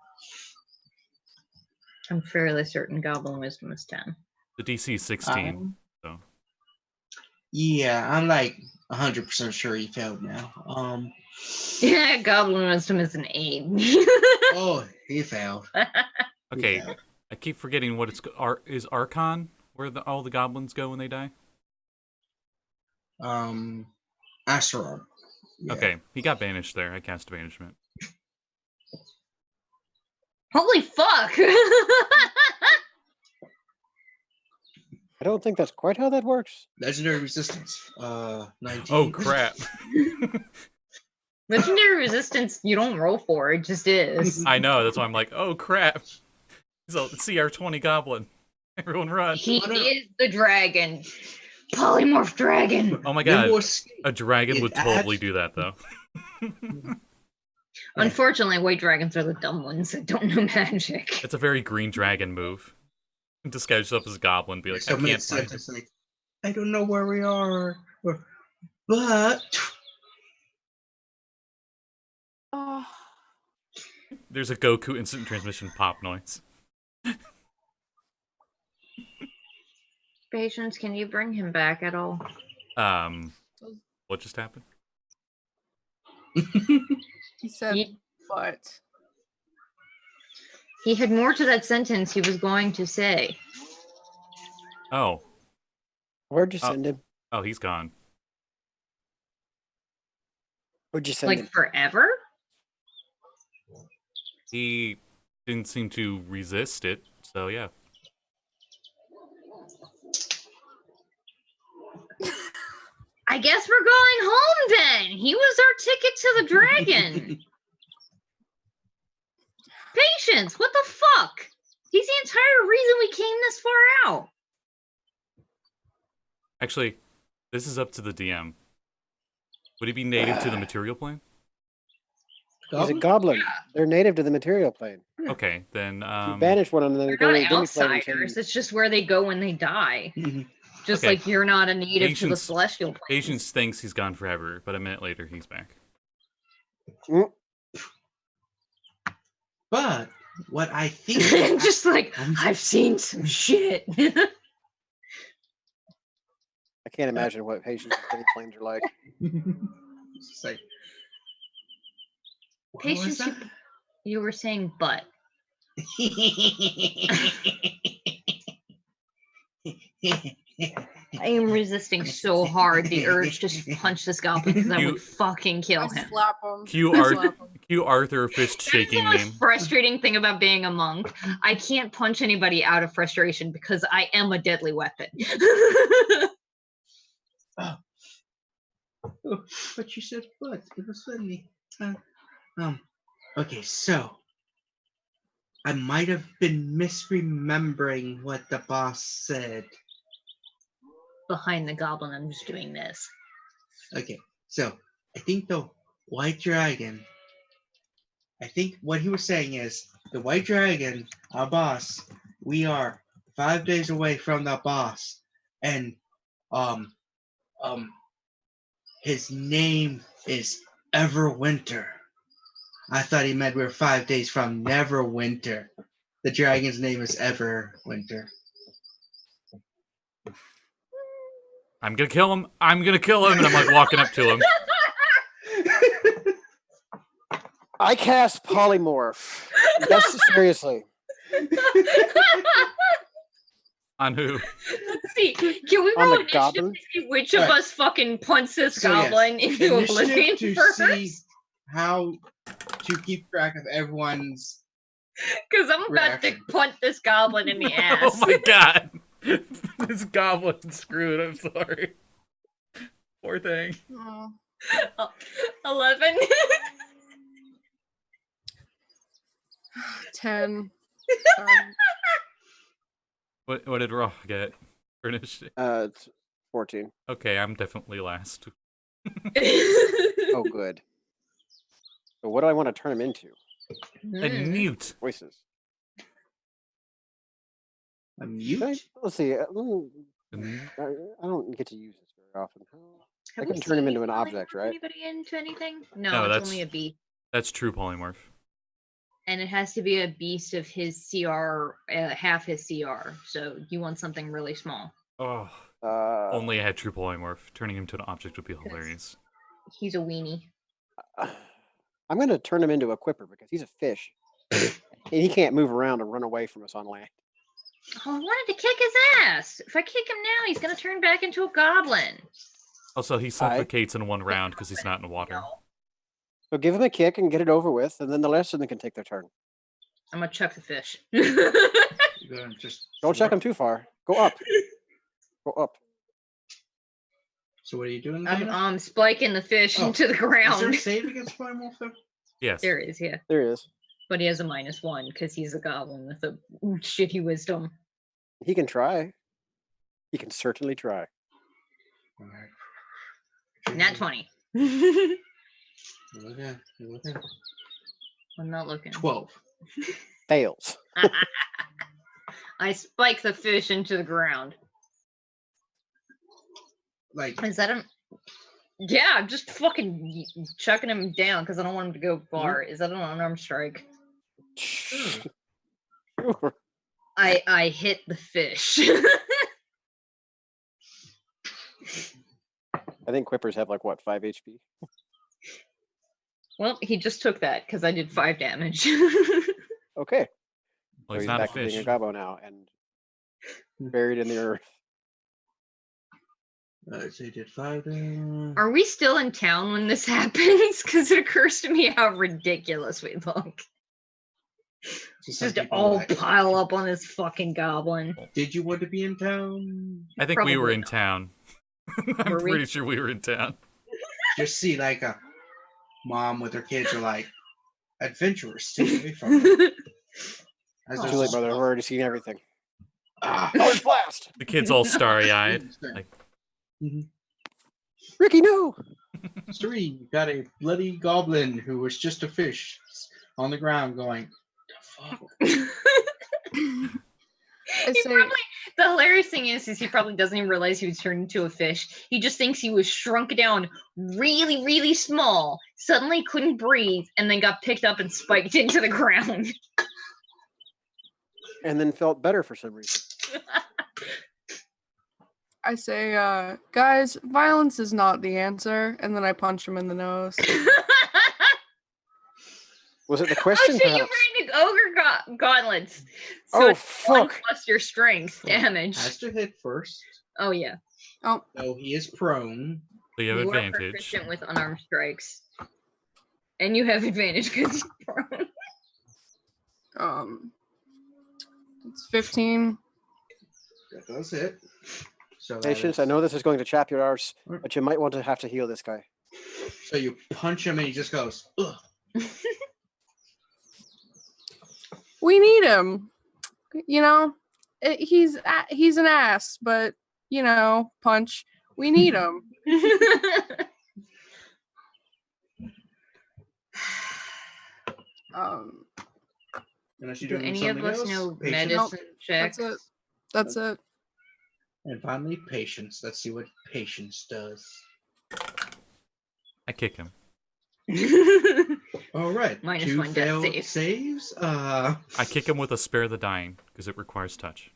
I'm fairly certain Goblin Wisdom is 10. The DC is 16. So Yeah, I'm like 100% sure he failed now. Yeah, Goblin Wisdom is an 8. Oh, he failed. okay, He failed. I keep forgetting what it's is Archon where all the goblins go when they die. Asteron. Yeah. Okay, he got banished there. I cast banishment. Holy fuck! I don't think that's quite how that works. Legendary resistance. 19. Oh crap! Legendary Resistance, you don't roll for, it just is. I know. That's why I'm like, oh crap! So CR20 goblin. Everyone run! He is the dragon. Polymorph dragon. Oh my god, Nimble escape. a dragon It would totally adds- do that though. Unfortunately, white dragons are the dumb ones that don't know magic. It's a very green dragon move. Disguise yourself as a goblin, be like, So I can't find him. it's like, I don't know where we are, but Oh, There's a Goku instant transmission pop noise. Patience, can you bring him back at all? What just happened? he said, He, but he had more to that sentence he was going to say. Oh, Where'd you send him? oh, he's gone. Where'd you send Like him? forever? He didn't seem to resist it, so yeah. I guess we're going home then. He was our ticket to the dragon. Patience, what the fuck? He's the entire reason we came this far out. Actually, this is up to the DM. Would he be native to the material plane? He's a goblin. They're native to the material plane. Okay, then You banish one of them, and then They're go to the not demi plane. outsiders. It's just where they go when they die. Just Okay. like you're not a native to the Patience- celestial plane. Patience thinks he's gone forever, but a minute later he's back. but what I think Just like, I've seen some shit. I can't imagine what patients and demi planes are like. It's like, what was Patience, that? you were saying but. I am resisting so hard the urge to just punch this goblin because I You- would fucking kill I him. slap him. Cue, I slap him. Cue Arthur fist That's the shaking most meme. frustrating thing about being a monk. I can't punch anybody out of frustration because I am a deadly weapon. Oh, but you said but. It was funny. Okay, so I might have been misremembering what the boss said. Behind the goblin, I'm just doing this. Okay, so I think the white dragon. I think what he was saying is the white dragon, our boss. We are 5 days away from the boss, and his name is Everwinter. I thought he meant we were 5 days from Neverwinter. The dragon's name is Everwinter. I'm gonna kill him. I'm gonna kill him, and I'm like walking up to him. I cast polymorph. Yes, seriously. On who? Let's see. Can we On roll the initiative goblin? to see which of Alright. us fucking punts this So, yes, goblin into Initiative oblivion to first? see how to keep track of everyone's. Because I'm about to Reaction. punt this goblin in the Oh ass. my god! This goblin's screwed. I'm sorry. Poor thing. Oh. 11. 10. What did Rogh get? For initiative? It's 14. Okay, I'm definitely last. Oh, good. But what do I want to turn him into? A newt. Voices. A mute? Let's see. Mm, I don't get to use this very often. I Have can we turn him seen into an polymorph object, right? Anybody into anything? No, No, it's that's- only a beast. That's true polymorph. And it has to be a beast of his CR, half his CR. So you want something really small. Oh, only I had true polymorph. Turning him to an object would be hilarious. He's a weenie. I'm going to turn him into a quipper because he's a fish. And he can't move around and run away from us on land. Oh, I wanted to kick his ass. If I kick him now, he's going to turn back into a goblin. Also, he suffocates in one round because he's not in the water. No. So give him a kick and get it over with, and then the rest of them can take their turn. I'm going to chuck the fish. You're gonna just Don't chuck him too far. Go up. Go up. So what are you doing? I'm Dana? spiking the fish Oh, into the Is there ground. a save against polymorph though? Yes. There is, yeah. There he is. But he has a -1 because he's a goblin with a shitty wisdom. He can try. He can certainly try. All right. Nat 20. You're looking. You're looking. I'm not looking. 12. Fails. I spike the fish into the ground. Like, Is that a... Yeah, I'm just fucking chucking him down because I don't want him to go far. Is that an unarmed strike? Sure. I hit the fish. I think quippers have like what, 5 HP? Well, he just took that because I did 5 damage. Okay. Well, So he's not a back to being fish. a gobbo now and buried in the earth. so you did 5 damage. Are we still in town when this happens? Because it occurs to me how ridiculous we look. Just all pile up on this fucking goblin. Did you want to be in town? I think we were Probably in not. town. I'm Were we? pretty sure we were in town. Just see like a mom with her kids are like, adventurers, stay away from them. As Oh. there's Too late, a- brother. We've already seen everything. Ah, Orange blast! The kid's all starry-eyed. Like, Ricky, no! Serene, you got a bloody goblin who was just a fish on the ground going, the fuck? I He say, probably, the hilarious thing is he probably doesn't even realize he was turned into a fish. He just thinks he was shrunk down really, really small, suddenly couldn't breathe, and then got picked up and spiked into the ground. And then felt better for some reason. I say, guys, violence is not the answer, and then I punch him in the nose. Was it the Oh question, shit, you're perhaps? wearing the ogre gauntlets. So Oh, it's 1 fuck. plus your strength damage. Has to hit first. Oh yeah. Oh, So he is prone. so you have You are advantage. proficient with unarmed strikes. And you have advantage because you're prone. it's 15. That does hit. So that Patience, is- I know this is going to chap your arse, but you might want to have to heal this guy. So you punch him and he just goes, ugh. We need him. You know, he's an ass, but you know, punch. We need him. Unless you Do do any of something us else. know Patience. medicine checks? That's it. That's it. And finally, patience. Let's see what patience does. I kick him. All right. Minus 2 1 death failed save. saves. I kick him with a spare the dying because it requires touch.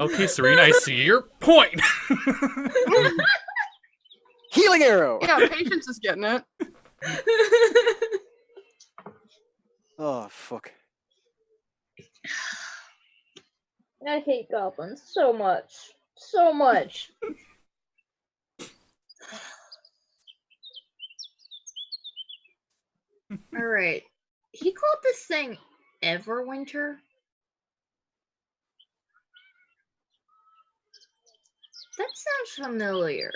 Okay, Serene, I see your point. Healing arrow! Yeah, patience is getting it. Oh, fuck. I hate goblins so much. So much. Alright. He called this thing Everwinter? That sounds familiar.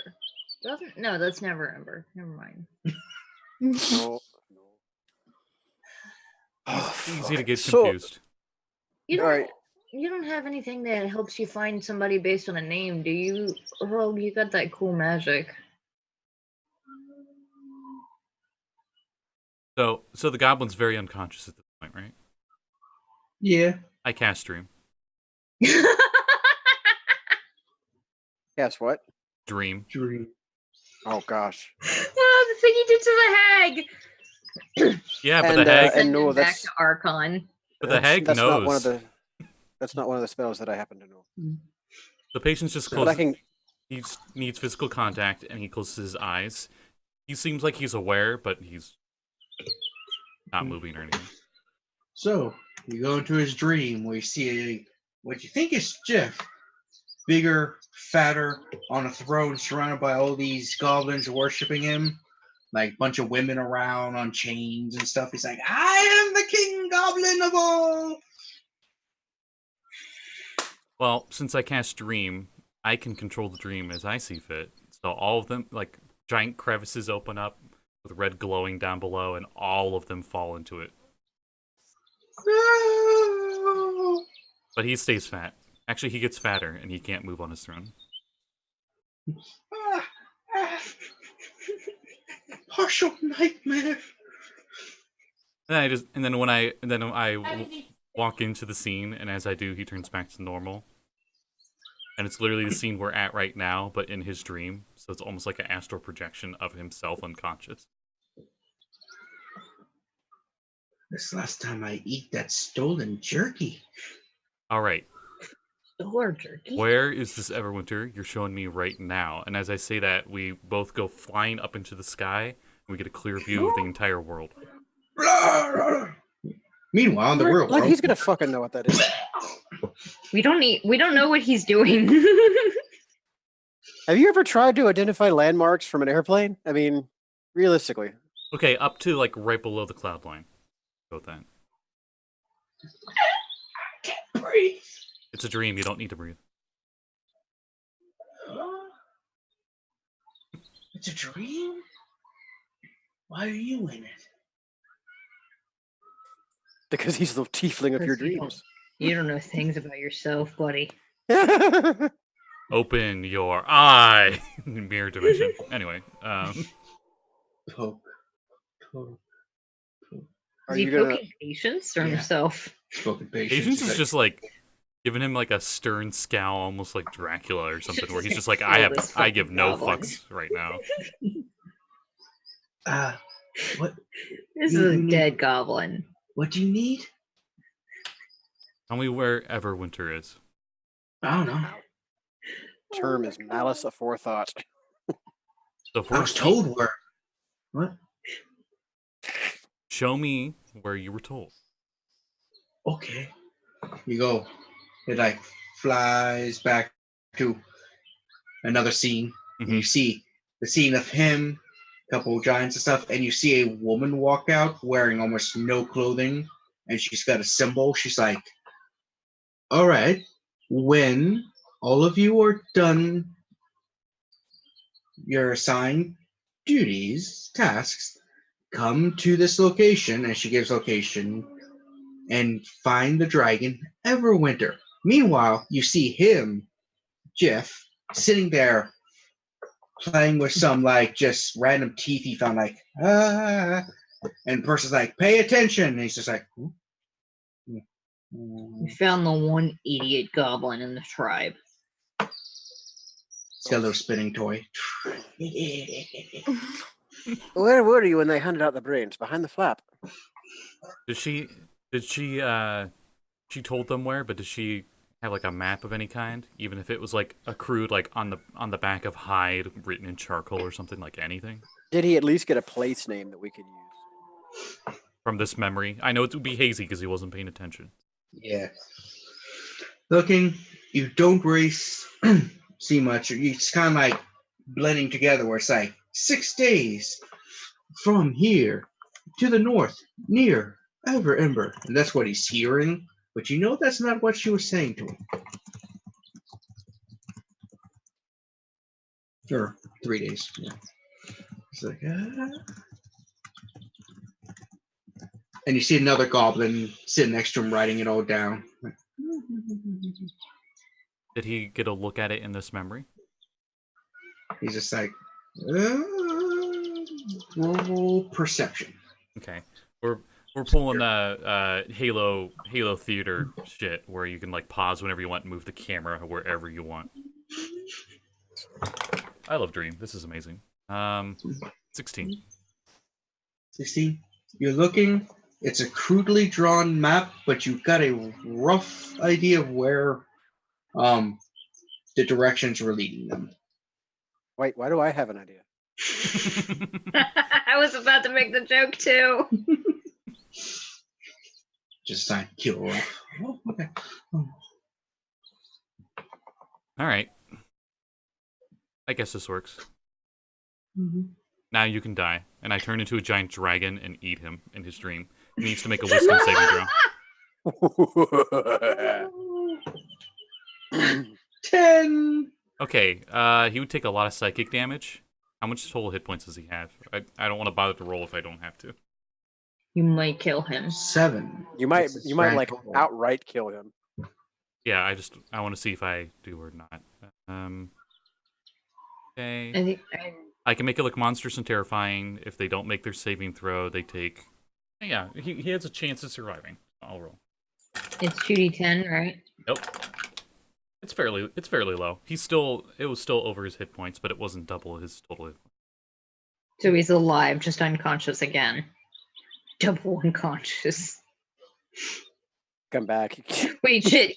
Doesn't no, that's Neverember. Never mind. No. Easy to get So- confused. You All right. You don't have anything that helps you find somebody based on a name, do you? Rogh, you got that cool magic. So the goblin's very unconscious at this point, right? Yeah. I cast Dream. Guess what? Dream. Dream. Oh gosh. Oh, the thing he did to the hag. Yeah, but And, the hag. and Send no, him back that's to Archon. But the hag that's not one of knows. the. That's not one of the spells that I happen to know. The patient's just But I closes. can. He needs physical contact, and he closes his eyes. He seems like he's aware, but he's not moving or anything. So you go into his dream where you see what you think is Jeff, bigger, fatter, on a throne, surrounded by all these goblins worshiping him, like a bunch of women around on chains and stuff. He's like, "I am the king goblin of all." Well, since I cast Dream, I can control the dream as I see fit. So all of them, like giant crevices, open up with red glowing down below, and all of them fall into it. No! But he stays fat. Actually, he gets fatter, and he can't move on his throne. Ah, ah. Partial nightmare. And then when I walk into the scene, and as I do, he turns back to normal. And it's literally the scene we're at right now, but in his dream. So it's almost like an astral projection of himself unconscious. This last time I eat that stolen jerky. All right. Door jerky. Where is this Everwinter you're showing me right now? And as I say that, we both go flying up into the sky, and we get a clear view of the entire world. Meanwhile, in the real Like world, he's gonna fucking know what that is. We don't know what he's doing. Have you ever tried to identify landmarks from an airplane? I mean, realistically. Okay, up to like right below the cloud line. Go with that. I can't breathe. It's a dream. You don't need to breathe. It's a dream? Why are you in it? Because he's the tiefling of your Because you dreams. You don't know things about yourself, buddy. Open your eye. Mirror dimension. Anyway, Poke. Poke. Are Is he you gonna? poking patience or Yeah. himself? Poking patience. Patience He's is like, just like giving him like a stern scowl, almost like Dracula or something, where he's just like, Kill this I give fucking no goblin." fucks right now. what? This You is a need- dead goblin. What do you need? Tell me where Everwinter is. I don't know. Term is malice aforethought. So I first, was told where. What? show me where you were told. Okay. You go. It like flies back to another scene. And you see the scene of him, a couple of giants and stuff, and you see a woman walk out wearing almost no clothing, and she's got a symbol. She's like, "All right, when all of you are done your assigned duties, tasks, come to this location," and she gives location, "and find the dragon Everwinter." Meanwhile, you see him, Jeff, sitting there playing with some like just random teeth he found, like, and the person's like, "Pay attention," and he's just like, We found the one idiot goblin in the tribe. It's got a little spinning toy. Where were you when they handed out the brains? Behind the flap. Did she she told them where, but did she have like a map of any kind? Even if it was like a crude, like on the back of hide written in charcoal or something, like anything? Did he at least get a place name that we could use? From this memory. I know it would be hazy because he wasn't paying attention. Yeah. Looking, you don't race, see much. It's kind of like blending together where it's like 6 days from here to the north, near Ember. And that's what he's hearing. But you know that's not what she was saying to him. Or 3 days. Yeah. It's like, And you see another goblin sitting next to him writing it all down. Did he get a look at it in this memory? He's just like, roll perception. Okay. We're pulling Halo theater shit where you can like pause whenever you want and move the camera wherever you want. I love Dream. This is amazing. 16. 16. You're looking. It's a crudely drawn map, but you've got a rough idea of where the directions were leading them. Wait, why do I have an idea? I was about to make the joke too. Just sign kill off. Oh, okay. Oh. All right. I guess this works. Mm-hmm. Now you can die, and I turn into a giant dragon and eat him in his dream. He needs to make a wisdom saving throw. 10. Okay, he would take a lot of psychic damage. How much total hit points does he have? I don't want to bother to roll if I don't have to. You might kill him. 7. You might That's his like grand total. outright kill him. Yeah, I want to see if I do or not. Okay. I think I can make it look monstrous and terrifying. If they don't make their saving throw, they take... Yeah, he has a chance of surviving. I'll roll. it's 2d10, right? Nope. It's fairly low. It was still over his hit points, but it wasn't double his total hit points. So he's alive, just unconscious again. Double unconscious. Come back. Wait, shit.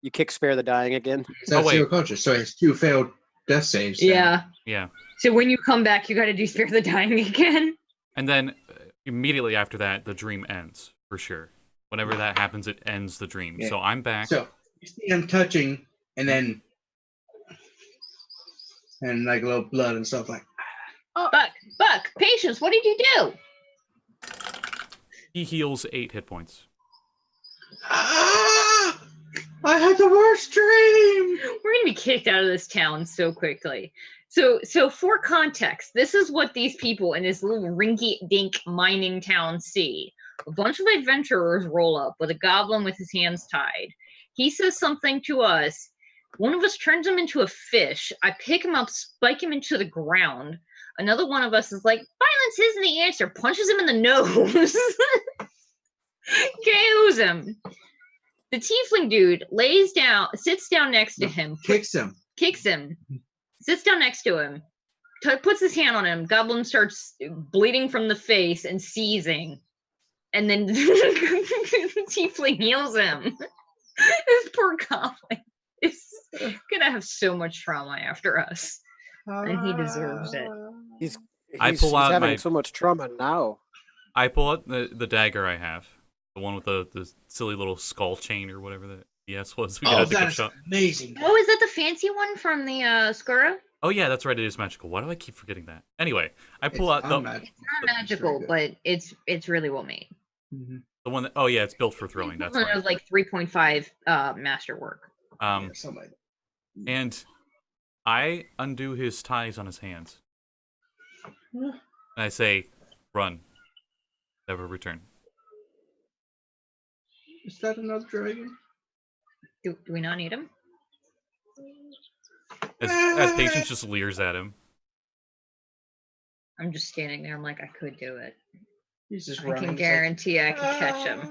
You kick spare the dying again. He's not wait. zero conscious, so he has 2 failed death saves. now. Yeah. Yeah. So when you come back, you gotta do Spare the Dying again. And then immediately after that, the dream ends, for sure. Whenever that happens, it ends the dream. Yeah. So I'm back. So you see him touching, and then like a little blood and stuff like. Buck, patience, what did you do? He heals 8 hit points. Ah! I had the worst dream. We're gonna be kicked out of this town so quickly. So for context, this is what these people in this little rinky-dink mining town see. A bunch of adventurers roll up with a goblin with his hands tied. He says something to us. One of us turns him into a fish. I pick him up, spike him into the ground. Another one of us is like, violence isn't the answer, punches him in the nose. KOs him. The tiefling dude sits down next to him, Kicks him. sits down next to him, puts his hand on him. Goblin starts bleeding from the face and seizing. And then the tiefling heals him. This poor goblin is gonna have so much trauma after us. And he deserves it. He's I pull out having my- so much trauma now. I pull out the dagger I have. The one with the silly little skull chain or whatever the ES was. We got Oh, a pickup that is shot. amazing. Oh, is that the fancy one from the Skura? Oh yeah, that's right. It is magical. Why do I keep forgetting that? Anyway, I pull out It's the unmagical. It's not magical, but it's really well made. Mhm. one that. Oh yeah, it's built for throwing. That's One right. of like 3.5 masterwork. Yeah, something like that. And I undo his ties on his hands. And I say, "Run, never return." Is that another dragon? Do we not need him? As Patience just leers at him. I'm just standing there. I'm like, I could do it. He's just I running. can He's guarantee I can catch him.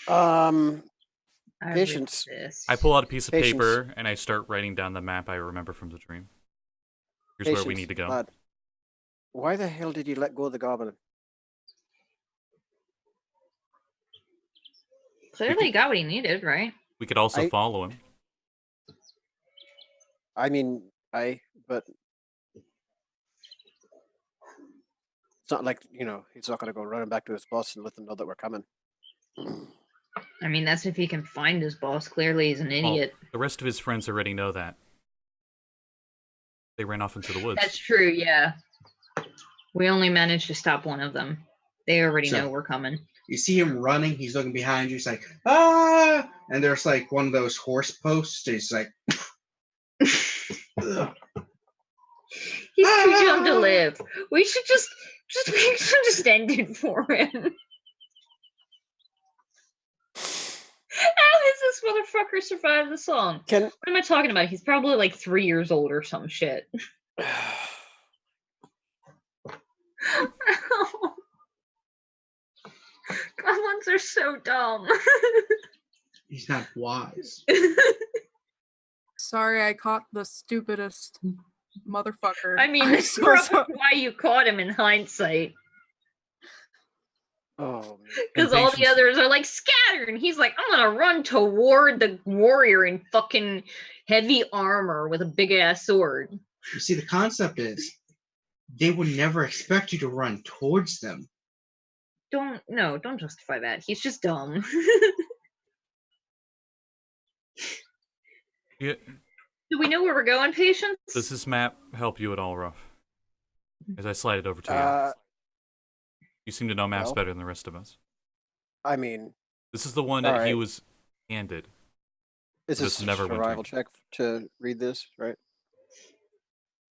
I Patience. resist. I pull out a piece of Patience. paper and I start writing down the map I remember from the dream. Here's where we need to go. Lad. Why the hell did you let go of the goblin? Clearly he got what he needed, right? We could also I- follow him. I mean, but it's not like, he's not going to go running back to his boss and let them know that we're coming. I mean, that's if he can find his boss. Clearly he's an Well, idiot. the rest of his friends already know that. They ran off into the woods. That's true, yeah. We only managed to stop one of them. They already So- know we're coming. You see him running. He's looking behind you. He's like, ah! And there's like one of those horse posts. He's like, ugh. He's too young to live. We should just end it for him. How has this motherfucker survived the song? Can What am I talking about? He's probably like 3 years old or some shit. Goblins are so dumb. He's not wise. Sorry, I caught the stupidest motherfucker. I mean, I'm that's so probably sorry. why you caught him in hindsight. oh, Because all the Impatience. others are like scattered, and he's like, I'm gonna run toward the warrior in fucking heavy armor with a big ass sword. You see, the concept is they would never expect you to run towards them. Don't justify that. He's just dumb. Yeah. Do we know where we're going, Patience? Does this map help you at all, Rogh? As I slide it over to you. You seem to know maps well. better than the rest of us. I mean, This is the one that he Alright. was handed. it's a Just never went survival to. check to read this, right?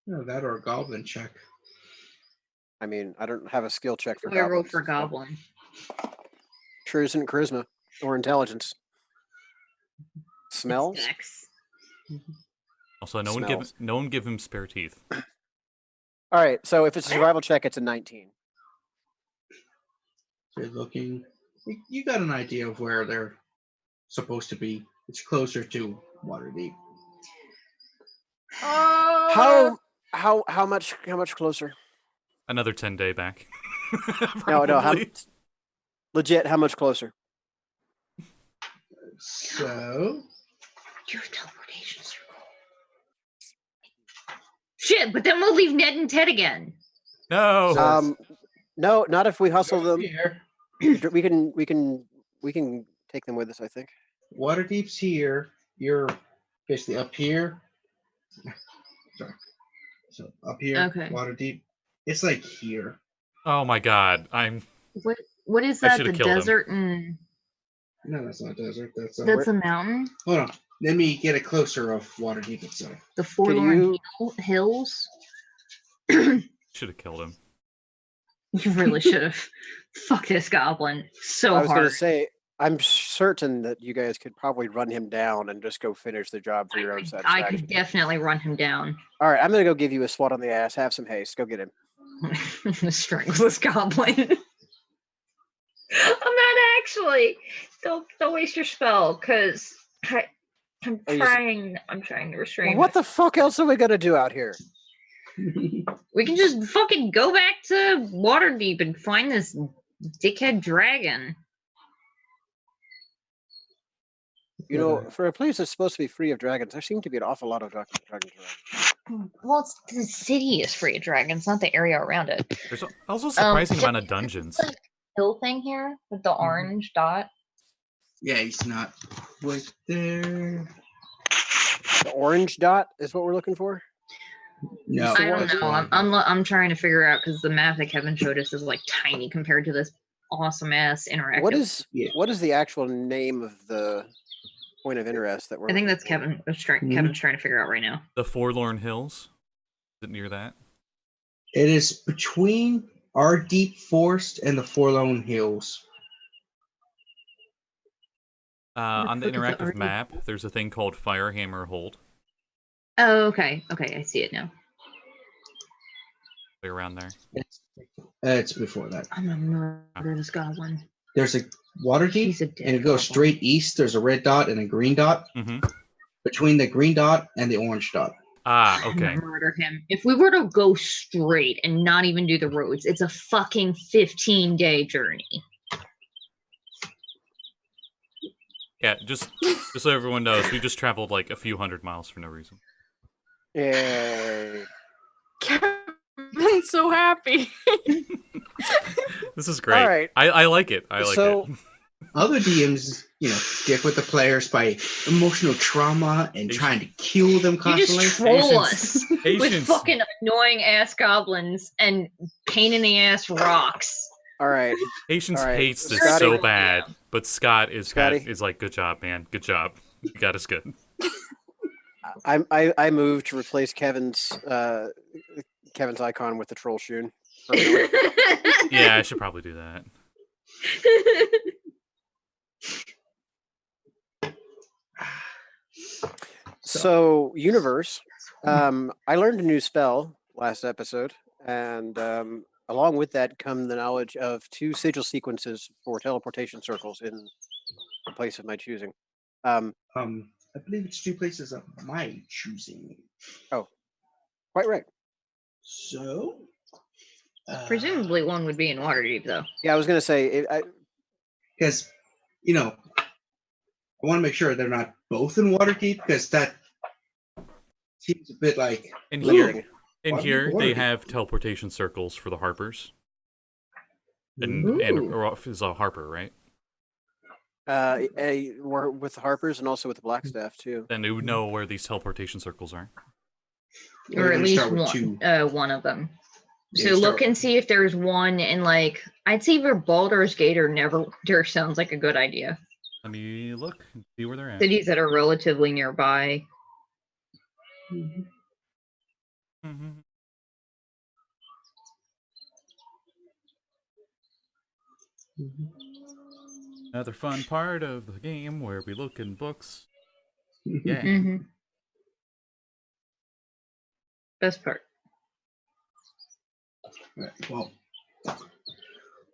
No, that or a goblin check. I mean, I don't have a skill check for I roll goblins. for so- goblin. Sure isn't charisma or intelligence. Smells? Dex. Also, Smells. no one give him spare teeth. All right, so if it's a survival check, it's a 19. So you're looking. You got an idea of where they're supposed to be. It's closer to Waterdeep. Oh, How much closer? Another 10-day back. No, how Probably. legit? How much closer? So Your teleportation circle. Shit, but then we'll leave Ned and Ted again. No. So- No, not if we hustle them. here, We can take them with us, I think. Waterdeep's here. You're basically up here. Sorry. So up here, Okay. Waterdeep. It's like here. Oh my god. What is I that? should've The killed him. desert and No, that's not desert. That's that's a mountain. hold on. Let me get a closer of Waterdeep itself. The Forlorn you- Hills. Should have killed him. You really should have. Fuck this goblin so I was hard. gonna say, I'm certain that you guys could probably run him down and just go finish the job for your own I satisfaction. could definitely run him down. All right, I'm gonna go give you a swat on the ass. Have some haste. Go get him. Strangle this goblin. I'm not actually. Don't waste your spell, because I'm Are you- trying. I'm trying to restrain. What the fuck else are we gonna do out here? We can just fucking go back to Waterdeep and find this dickhead dragon. You know, for a place that's supposed to be free of dragons, there seem to be an awful lot of dragons around. Well, the city is free of dragons, not the area around it. There's also a surprising so- amount of dungeons. Hill thing here with the orange dot. Yeah, he's not right there. The orange dot is what we're looking for. No, I don't that's know. fine. I'm trying to figure out because the map that Kevin showed us is like tiny compared to this awesome ass interactive. Yeah. What is the actual name of the point of interest that we're? I think that's looking for? Kevin. Kevin's trying to figure out right now. The Forlorn Hills. Is it near that? It is between our deep forest and the Forlorn Hills. On the fuck is the interactive RD? map, there's a thing called Firehammer Hold. Oh, okay. Okay, I see it now. Way around there. It's before that. I'm gonna murder this goblin. There's a Waterdeep, He's a and dead it goes goblin. straight east. There's a red dot and a green dot. Mm-hmm. Between the green dot and the orange dot. Ah, I'm okay. gonna murder him. If we were to go straight and not even do the roads, it's a fucking 15-day journey. Yeah, just so everyone knows, we just traveled like a few hundred miles for no reason. Yay. Kevin's so happy. This is great. All right. I like it. I like So- it. Other DMs, dick with the players by emotional trauma and trying to kill them You constantly. just troll Patience. us with Patience. fucking annoying ass goblins and pain in the ass rocks. All right. Patience All right, hates this Scotty. so bad, but Scott is Scotty. is like, good job, man. Good job. You got us good. I move to replace Kevin's icon with the troll shoon. permanently. Yeah, I should probably do that. So, universe. I learned a new spell last episode, and along with that come the knowledge of 2 sigil sequences for teleportation circles in the place of my choosing. I believe it's 2 places of my choosing. Quite right. So, Presumably one would be in Waterdeep, though. Yeah, I was going to say, because I want to make sure they're not both in Waterdeep, because that seems a bit like In Lingering. here, Waterdeep. they have teleportation circles for the Harpers. And Ooh. Rogh is a Harper, right? we're with the Harpers and also with the Blackstaff, too. Then they would know where these teleportation circles are. Or at we least start with 2. one of them. Yeah, So you look start- and see if there's one in, like, I'd say either Baldur's Gate or Neverwinter sounds like a good idea. Let me look and see where they're at. Cities that are relatively nearby. Mhm. Mhm. Another fun part of the game where we look in books. Yeah. Mm-hmm. Best part. Right, well,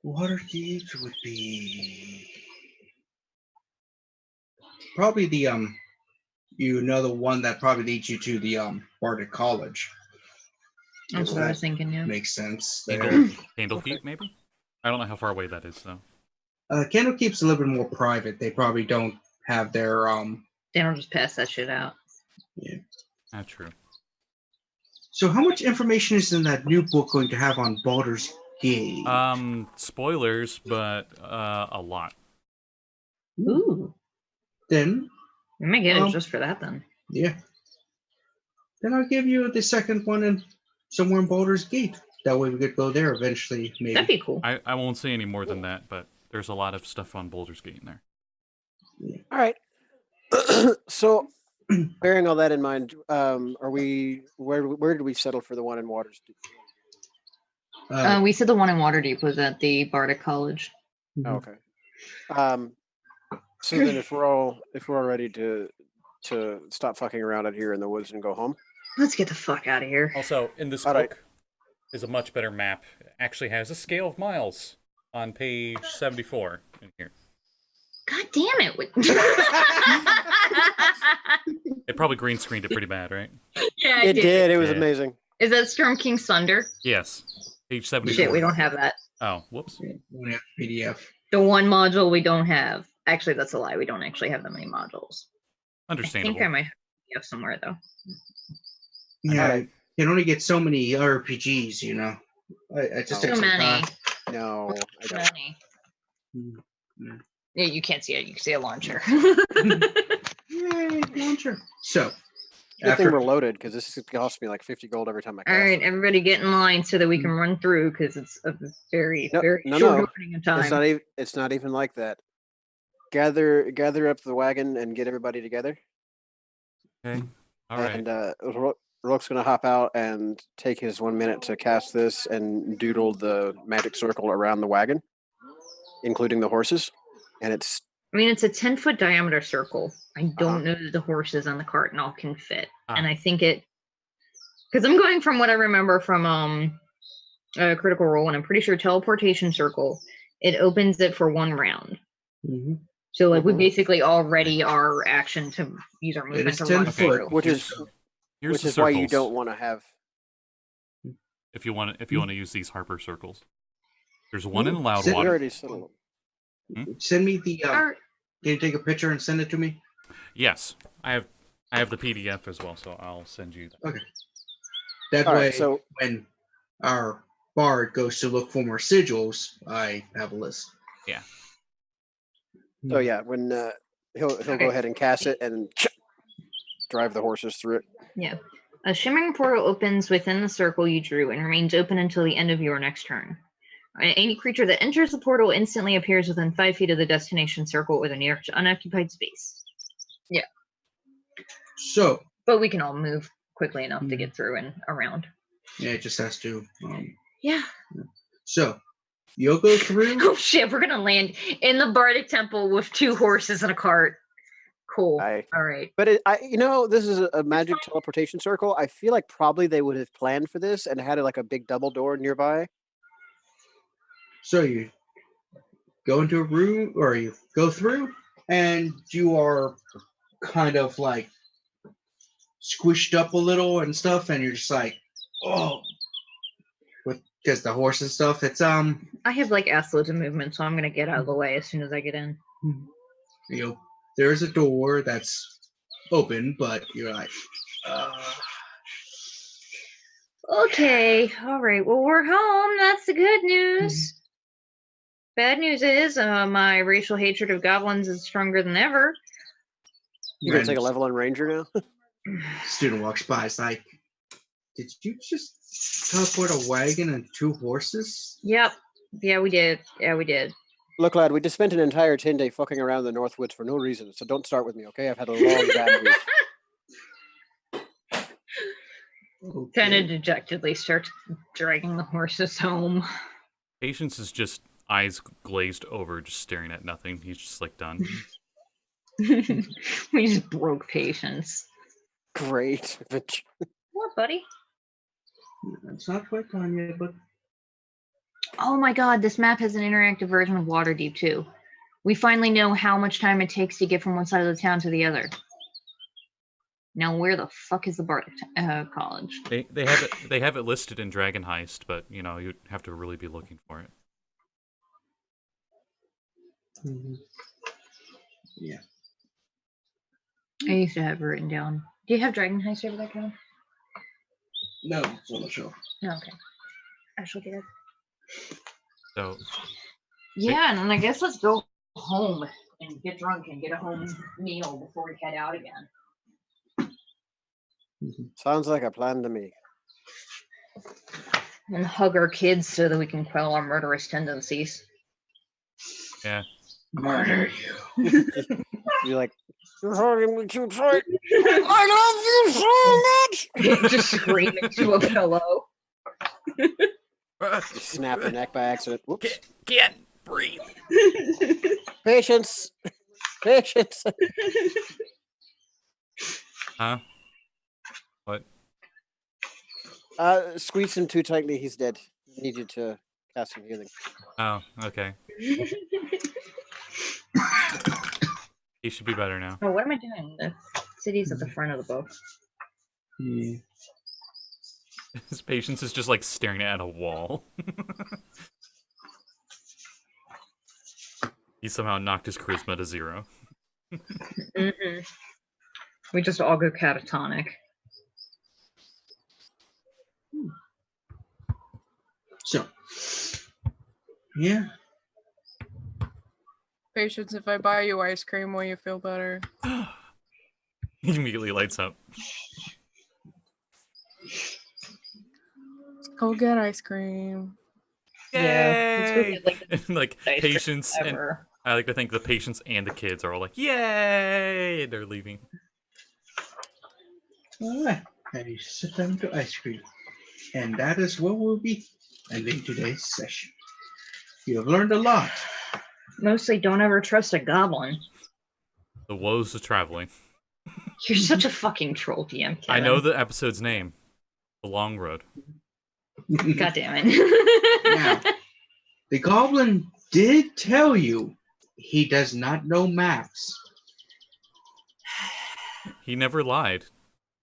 Waterdeep would be probably the the one that probably leads you to the Bardic College. That's what I was thinking, yeah. Makes sense there. Candlekeep, maybe? I don't know how far away that is, though. Candlekeep's a little bit more private. They probably don't have their They don't just pass that shit out. Not true. So how much information is in that new book going to have on Baldur's Gate? Spoilers, but a lot. Ooh. Then, We might get it Um, just for that then. yeah. Then I'll give you the second one in somewhere in Baldur's Gate. That way we could go there eventually, maybe. That'd be cool. I won't say any more than that, but there's a lot of stuff on Baldur's Gate in there. All right. So, bearing all that in mind, are we where did we settle for the one in Waters? We said the one in Waterdeep was at the Bardic College. Oh, okay. So then, if we're all ready to stop fucking around out here in the woods and go home, Let's get the fuck out of here. Also, in this All right. book is a much better map. It actually has a scale of miles on page 74 in here. God damn it. It probably green screened it pretty bad, right? Yeah, it did. It was Yeah. amazing. Is that Storm King's Thunder? Yes. Page 74. Shit, we don't have that. Oh, whoops. We have PDF. The one module we don't have. Actually, that's a lie. We don't actually have that many modules. I Understandable. think I might have somewhere though. Yeah, Alright. you can only get so many RPGs, I just Oh. take Too some many. time. No, I Too don't. many. Mm. Yeah, you can't see it. You can see a launcher. Yay, launcher. So, Good thing after, we're loaded because this costs me like 50 gold every time I cast. All right, it. everybody get in line so that we can run through because it's a very, No, very no, short no. opening of time. It's not even like that. Gather up the wagon and get everybody together. Okay. All right. And Rook's gonna hop out and take his 1 minute to cast this and doodle the magic circle around the wagon, including the horses. And it's I mean, it's a 10-foot diameter circle. I don't know that the horses on the cart and all can fit. And I think because I'm going from what I remember from Critical Role, and I'm pretty sure teleportation circle, it opens it for 1 round. Mhm. So like we basically already are action to use our movement is to 10 run foot, through. which is Here's the why you circles, don't want to have. if you want to use these Harper circles. There's one in Ooh, Loud sit We Water. already settled them. Send me the. Or- Can you take a picture and send it to me? Yes, I have the PDF as well, so I'll send you that. That All way, right, so when our bard goes to look for more sigils, I have a list. So yeah, when he'll Okay. go ahead and cast it and drive the horses through it. Yeah. A shimmering portal opens within the circle you drew and remains open until the end of your next turn. Any creature that enters the portal instantly appears within 5 feet of the destination circle or the nearest unoccupied space. So, But we can all move quickly enough to get through and around. yeah, it just has to. Yeah. So, you'll go through. Oh shit, we're gonna land in the Bardic Temple with 2 horses and a cart. Cool. I- All right. But this is a magic teleportation circle. I feel like probably they would have planned for this and had like a big double door nearby. So you go into a room, or you go through, and you are kind of like squished up a little and stuff, and you're just like, oh, because the horse and stuff. It's I have like loads of movement, so I'm gonna get out of the way as soon as I get in. There's a door that's open, but you're like, Okay. All right. Well, we're home. That's the good news. Bad news is my racial hatred of goblins is stronger than ever. You can take a level on Ranger now. Student walks by. It's like, did you just teleport a wagon and 2 horses? Yep. Yeah, we did. Look, lad, we just spent an entire 10-day fucking around the Northwoods for no reason, so don't start with me, okay? I've had a long bad week. Kind of dejectedly starts dragging the horses home. Patience is just eyes glazed over, just staring at nothing. He's just like done. We just broke Patience. Great. What, buddy? It's not quite done yet, but Oh my god, this map has an interactive version of Waterdeep too. We finally know how much time it takes to get from one side of the town to the other. Now, where the fuck is the Bardic College? They have it listed in Dragon Heist, but you have to really be looking for it. yeah. I used to have it written down. Do you have Dragon Heist over there, Cal? No, it's on the show. No, okay. I shall get it. So Yeah, and then I guess let's go home and get drunk and get a home meal before we head out again. Sounds like a plan to me. And hug our kids so that we can quell our murderous tendencies. yeah, Murder you. You're like, you're hurting me too tight. I love you so much. Just scream into a pillow. You snap your neck by accident. Whoops. can't breathe. Patience. Patience. Huh? What? Squeeze him too tightly. He's dead. Needed to cast some healing. Oh, okay. He should be better now. Oh, what am I doing? The city's at the front of the book. Yeah. His patience is just like staring at a wall. He somehow knocked his charisma to 0. Mm-hmm. We just all go catatonic. So, yeah. Patience, if I buy you ice cream, will you feel better? He immediately lights up. Let's go get ice cream. Yeah, let's go get, like, Like ice cream patience, and ever. I like to think the patience and the kids are all like, "Yay!" They're leaving. All right. And you sit down to ice cream. And that is what we'll be ending today's session. You have learned a lot. Mostly don't ever trust a goblin. The woes of traveling. You're such a fucking troll, DM. I Kevin. know the episode's name, The Long Road. God damn it. Now, the goblin did tell you he does not know maps. He never lied.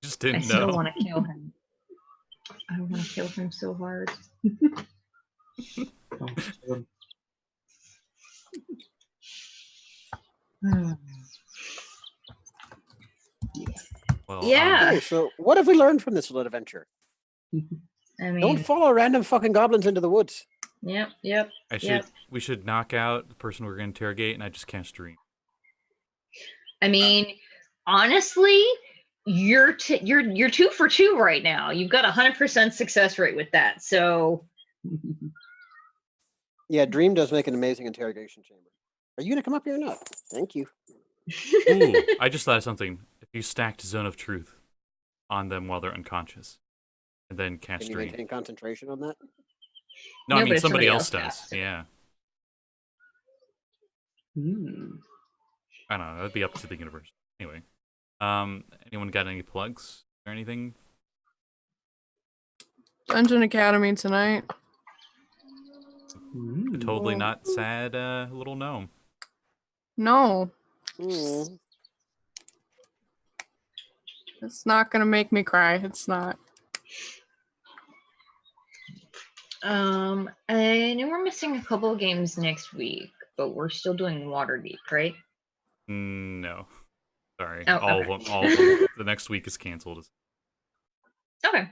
Just I didn't still know. want to kill him. I want to kill him so hard. Well, Yeah. Okay, so what have we learned from this little adventure? I mean, Don't follow random fucking goblins into the woods. yep. We should knock out the person we're going to interrogate, and I just cast Dream. I mean, honestly, you're 2 for 2 right now. You've got 100% success rate with that. So Yeah, Dream does make an amazing interrogation chamber. Are you gonna come up here or not? Thank you. Ooh, I just thought of something. If you stacked Zone of Truth on them while they're unconscious, and then cast Can you Dream. maintain concentration on that? No, No, I but mean if somebody somebody else else does. casts it. Yeah. I don't know. That'd be up to the universe. Anyway, anyone got any plugs or anything? Dungeon Academy tonight. A totally not sad little gnome. No, Mm. it's not gonna make me cry. It's not. I know we're missing a couple of games next week, but we're still doing Waterdeep, right? No, sorry. Oh, all okay. of them. All of them. The next week is canceled. Okay.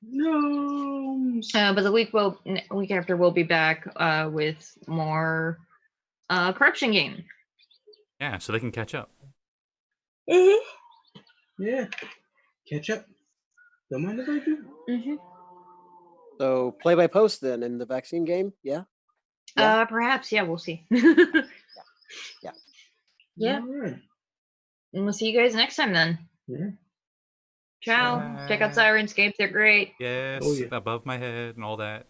No. But the week after we'll be back with more corruption game. Yeah, so they can catch up. Yeah. Catch up. Don't mind if I do. Mm-hmm. So play by post then in the vaccine game, yeah. Yeah. Perhaps, yeah, we'll see. Yeah. Yeah. All right. And we'll see you guys next time then. Yeah. Ciao. Check out Sirenscape, they're great. Yes, Oh, yeah. above my head and all that.